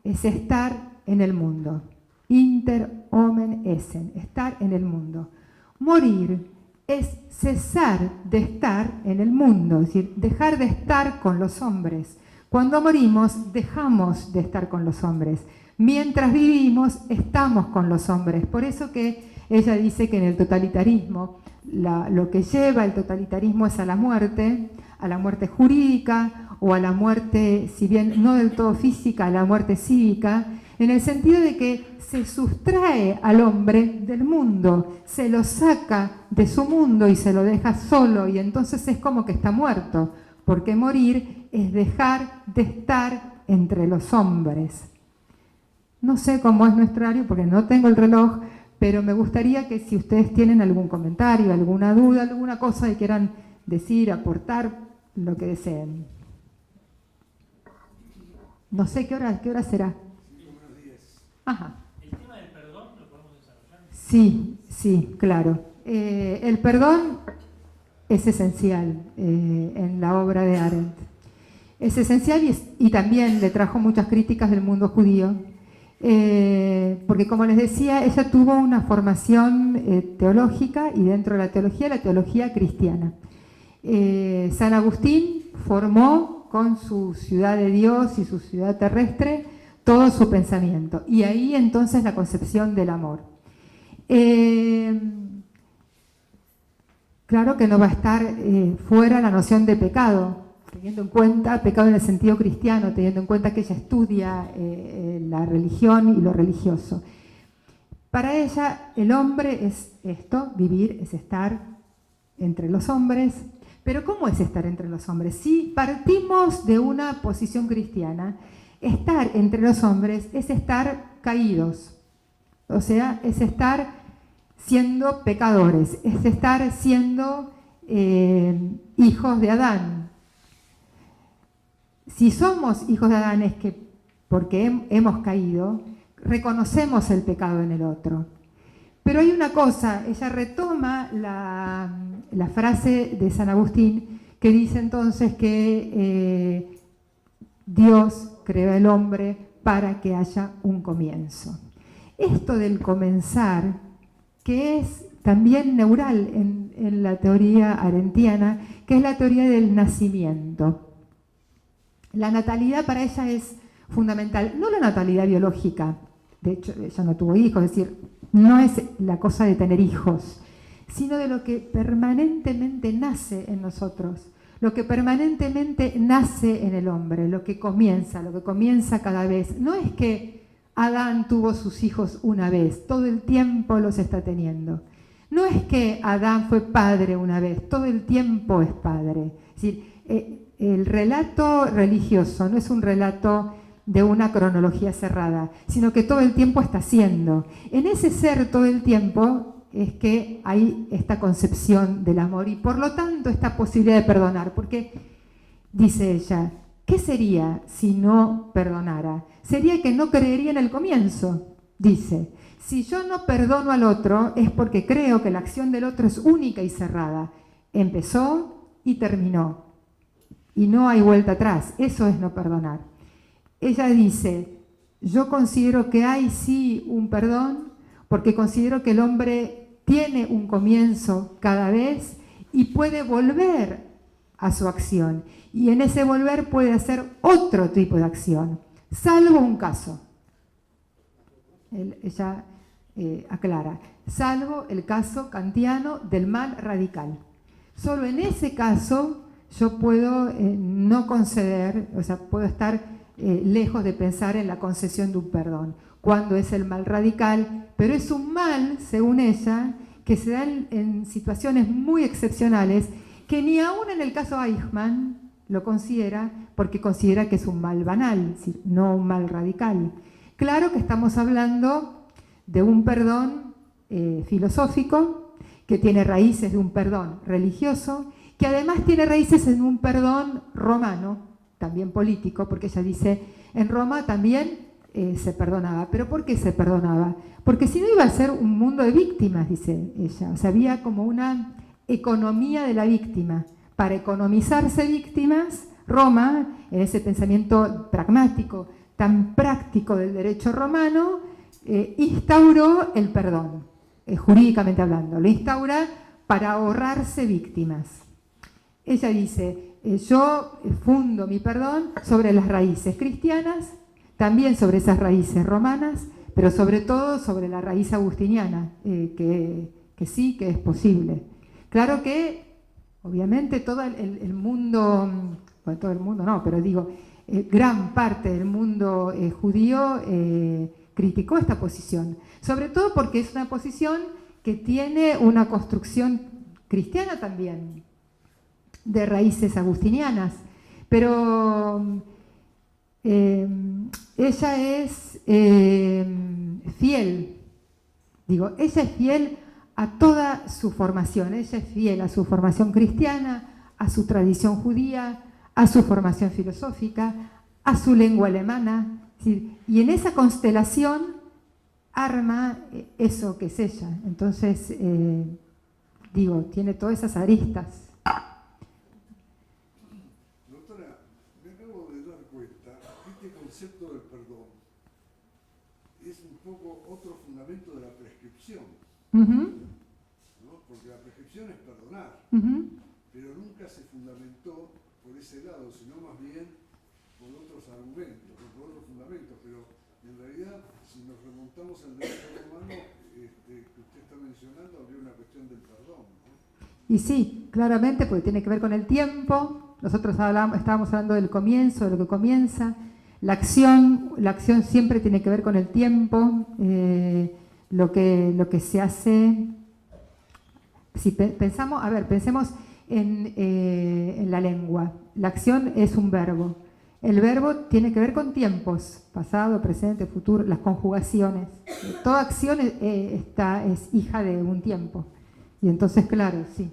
Speaker 1: es estar en el mundo. Inter homen essen, estar en el mundo. Morir es cesar de estar en el mundo, es decir, dejar de estar con los hombres. Cuando morimos, dejamos de estar con los hombres. Mientras vivimos, estamos con los hombres. Por eso que ella dice que en el totalitarismo, lo que lleva el totalitarismo es a la muerte jurídica o a la muerte, si bien no del todo física, a la muerte cívica, en el sentido de que se sustrae al hombre del mundo, se lo saca de su mundo y se lo deja solo, y entonces es como que está muerto, porque morir es dejar de estar entre los hombres. No sé cómo es nuestro horario porque no tengo el reloj, pero me gustaría que si ustedes tienen algún comentario, alguna duda, alguna cosa que quieran decir, aportar, lo que deseen. No sé qué hora será. Ajá.
Speaker 4: ¿El tema del perdón lo podemos desarrollar?
Speaker 1: Sí, claro. El perdón es esencial en la obra de Arendt. Es esencial y también le trajo muchas críticas del mundo judío, porque como les decía, ella tuvo una formación teológica y dentro de la teología cristiana. San Agustín formó con su ciudad de Dios y su ciudad terrestre todo su pensamiento. Y ahí entonces la concepción del amor. Claro que no va a estar fuera la noción de pecado, teniendo en cuenta, pecado en el sentido cristiano, teniendo en cuenta que ella estudia la religión y lo religioso. Para ella el hombre es esto, vivir es estar entre los hombres. Pero ¿cómo es estar entre los hombres? Si partimos de una posición cristiana, estar entre los hombres es estar caídos, o sea, es estar siendo pecadores, es estar siendo hijos de Adán. Si somos hijos de Adán es que porque hemos caído, reconocemos el pecado en el otro. Pero hay una cosa, ella retoma la frase de San Agustín que dice entonces que Dios creó al hombre para que haya un comienzo. Esto del comenzar, que es también neural en la teoría arendtiana, que es la teoría del nacimiento. La natalidad para ella es fundamental, no la natalidad biológica, de hecho ella no tuvo hijos, es decir, no es la cosa de tener hijos, sino de lo que permanentemente nace en nosotros, lo que permanentemente nace en el hombre, lo que comienza cada vez. No es que Adán tuvo sus hijos una vez, todo el tiempo los está teniendo. No es que Adán fue padre una vez, todo el tiempo es padre. Es decir, el relato religioso no es un relato de una cronología cerrada, sino que todo el tiempo está siendo. En ese ser todo el tiempo es que hay esta concepción del amor y por lo tanto esta posibilidad de perdonar, porque dice ella, ¿qué sería si no perdonara? Sería que no creería en el comienzo, dice. Si yo no perdono al otro es porque creo que la acción del otro es única y cerrada. Empezó y terminó. Y no hay vuelta atrás. Eso es no perdonar. Ella dice, yo considero que hay sí un perdón, porque considero que el hombre tiene un comienzo cada vez y puede volver a su acción. Y en ese volver puede hacer otro tipo de acción, salvo un caso. Ella aclara, salvo el caso kantiano del mal radical. Solo en ese caso yo puedo no conceder, o sea, puedo estar lejos de pensar en la concesión de un perdón, cuando es el mal radical, pero es un mal, según ella, que se da en situaciones muy excepcionales, que ni aún en el caso Eichmann lo considera, porque considera que es un mal banal, no un mal radical. Claro que estamos hablando de un perdón filosófico, que tiene raíces de un perdón religioso, que además tiene raíces en un perdón romano, también político, porque ella dice, en Roma también se perdonaba. ¿Pero por qué se perdonaba? Porque si no iba a ser un mundo de víctimas, dice ella. O sea, había como una economía de la víctima. Para economizarse víctimas, Roma, en ese pensamiento pragmático, tan práctico del derecho romano, instauró el perdón, jurídicamente hablando. Lo instaura para ahorrarse víctimas. Ella dice, yo fundo mi perdón sobre las raíces cristianas, también sobre esas raíces romanas, pero sobre todo sobre la raíz agustiniana, que sí, que es posible. Claro que, obviamente, todo el mundo, bueno, todo el mundo no, pero digo, gran parte del mundo judío criticó esta posición, sobre todo porque es una posición que tiene una construcción cristiana también, de raíces agustinianas, pero ella es fiel, digo, ella es fiel a toda su formación, ella es fiel a su formación cristiana, a su tradición judía, a su formación filosófica, a su lengua alemana, ¿sí? Y en esa constelación arma eso que es ella. Entonces, digo, tiene todas esas aristas.
Speaker 2: Doctora, me acabo de dar cuenta que este concepto del perdón es un poco otro fundamento de la prescripción, ¿no? Porque la prescripción es perdonar, pero nunca se fundamentó por ese lado, sino más bien por otros argumentos, por otros fundamentos, pero en realidad, si nos remontamos al derecho romano, que usted está mencionando, habría una cuestión del perdón, ¿no?
Speaker 1: Y sí, claramente, porque tiene que ver con el tiempo. Nosotros estábamos hablando del comienzo, de lo que comienza. La acción siempre tiene que ver con el tiempo, lo que se hace. Si pensamos, pensemos en la lengua. La acción es un verbo. El verbo tiene que ver con tiempos, pasado, presente, futuro, las conjugaciones. Toda acción es hija de un tiempo. Y entonces, claro, sí.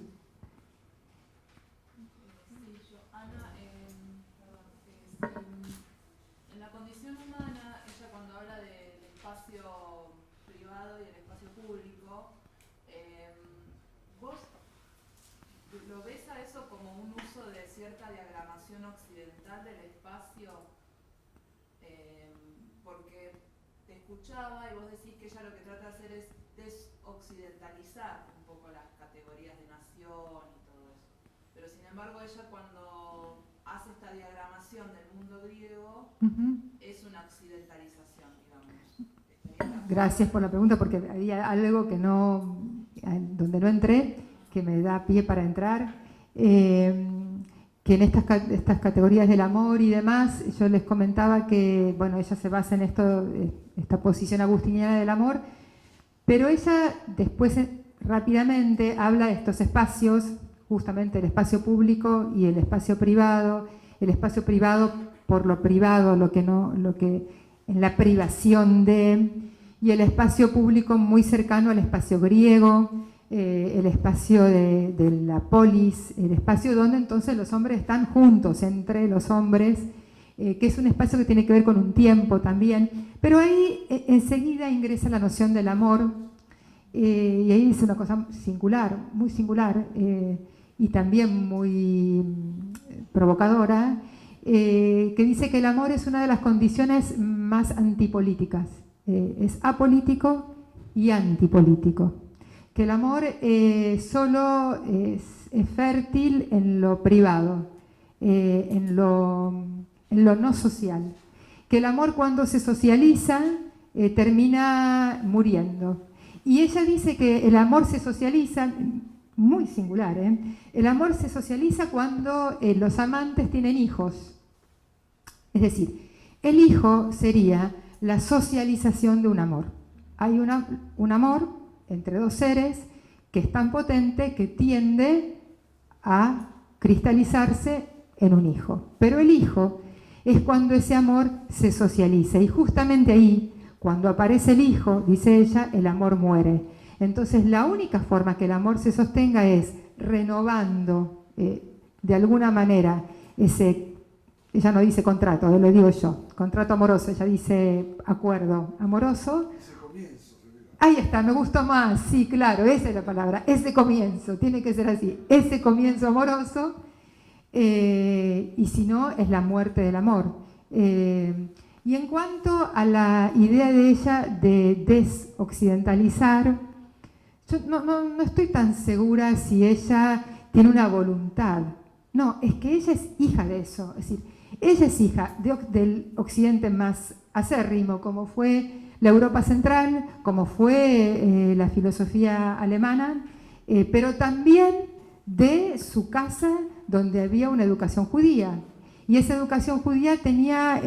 Speaker 5: Ana, en la condición humana, ella cuando habla del espacio privado y el espacio público, ¿vos lo ves a eso como un uso de cierta diagramación occidental del espacio? Porque te escuchaba y vos decís que ella lo que trata de hacer es desoccidentalizar un poco las categorías de nación y todo eso. Pero sin embargo ella cuando hace esta diagramación del mundo griego es una occidentalización, digamos.
Speaker 1: Gracias por la pregunta, porque había algo donde no entré, que me da pie para entrar, que en estas categorías del amor y demás, yo les comentaba que, bueno, ella se basa en esta posición agustiniana del amor, pero ella después rápidamente habla de estos espacios, justamente el espacio público y el espacio privado por lo privado, lo que en la privación de, y el espacio público muy cercano al espacio griego, el espacio de la polis, el espacio donde entonces los hombres están juntos, entre los hombres, que es un espacio que tiene que ver con un tiempo también, pero ahí enseguida ingresa la noción del amor, y ahí es una cosa singular, muy singular, y también muy provocadora, que dice que el amor es una de las condiciones más antipolíticas. Es apolítico y antipolítico. Que el amor solo es fértil en lo privado, en lo no social. Que el amor cuando se socializa termina muriendo. Y ella dice que el amor se socializa, muy singular, el amor se socializa cuando los amantes tienen hijos. Es decir, el hijo sería la socialización de un amor. Hay un amor entre dos seres que es tan potente que tiende a cristalizarse en un hijo. Pero el hijo es cuando ese amor se socializa, y justamente ahí, cuando aparece el hijo, dice ella, el amor muere. Entonces la única forma que el amor se sostenga es renovando de alguna manera ese, ella no dice contrato, lo digo yo, contrato amoroso, ella dice acuerdo amoroso.
Speaker 2: Ese comienzo,
Speaker 1: Ahí está, me gustó más, sí, claro, esa es la palabra, ese comienzo, tiene que ser así, ese comienzo amoroso, y si no, es la muerte del amor. Y en cuanto a la idea de ella de desoccidentalizar, yo no estoy tan segura si ella tiene una voluntad. No, es que ella es hija de eso, es decir, ella es hija del occidente más acérrimo, como fue la Europa central, como fue la filosofía alemana, pero también de su casa donde había una educación judía. Y esa educación judía tenía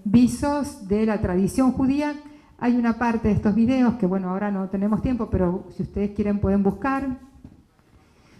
Speaker 1: visos de la tradición judía. Hay una parte de estos videos que, bueno, ahora no tenemos tiempo, pero si ustedes quieren pueden buscar,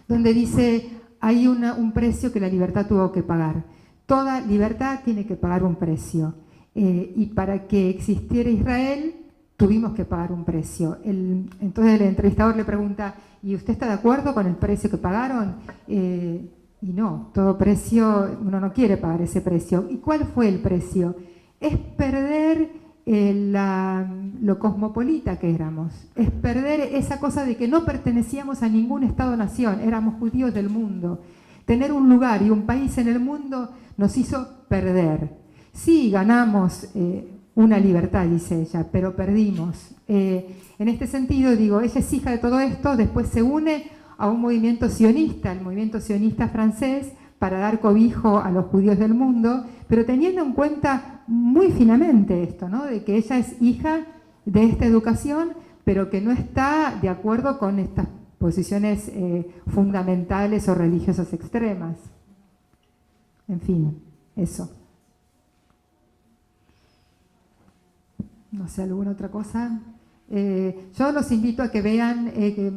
Speaker 1: donde dice, hay un precio que la libertad tuvo que pagar. Toda libertad tiene que pagar un precio. Y para que existiera Israel, tuvimos que pagar un precio. Entonces el entrevistador le pregunta, ¿y usted está de acuerdo con el precio que pagaron? Y no, todo precio, uno no quiere pagar ese precio. ¿Y cuál fue el precio? Es perder lo cosmopolita que éramos, es perder esa cosa de que no pertenecíamos a ningún Estado-nación, éramos judíos del mundo. Tener un lugar y un país en el mundo nos hizo perder. Sí, ganamos una libertad, dice ella, pero perdimos. En este sentido, digo, ella es hija de todo esto, después se une a un movimiento sionista, el movimiento sionista francés, para dar cobijo a los judíos del mundo, pero teniendo en cuenta muy finamente esto, ¿no? De que ella es hija de esta educación, pero que no está de acuerdo con estas posiciones fundamentales o religiosas extremas. En fin, eso. No sé, ¿alguna otra cosa? Yo los invito a que vean, que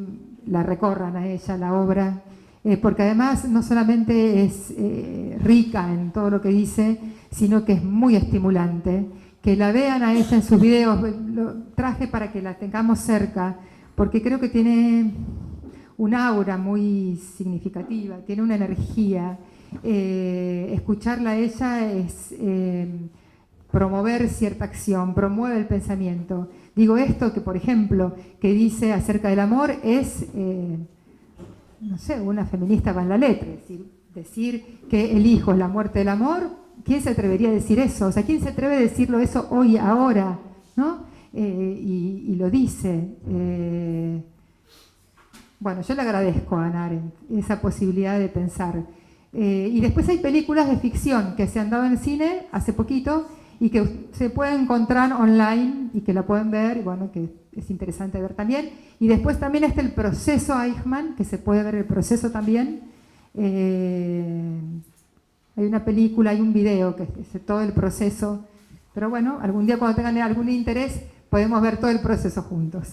Speaker 1: la recorran a ella, la obra, porque además no solamente es rica en todo lo que dice, sino que es muy estimulante. Que la vean a ella en sus videos, lo traje para que la tengamos cerca, porque creo que tiene un aura muy significativa, tiene una energía. Escucharla a ella es promover cierta acción, promueve el pensamiento. Digo esto que, por ejemplo, que dice acerca del amor es, no sé, una feminista va en la letra, es decir que el hijo es la muerte del amor. ¿Quién se atrevería a decir eso? O sea, ¿quién se atreve a decirlo eso hoy, ahora? ¿No? Y lo dice. Bueno, yo le agradezco a Hannah Arendt esa posibilidad de pensar. Y después hay películas de ficción que se han dado en el cine hace poquito y que se pueden encontrar online y que la pueden ver, y bueno, que es interesante ver también. Y después también está el proceso Eichmann, que se puede ver el proceso también. Hay una película, hay un video que es todo el proceso. Pero bueno, algún día cuando tengan algún interés podemos ver todo el proceso juntos.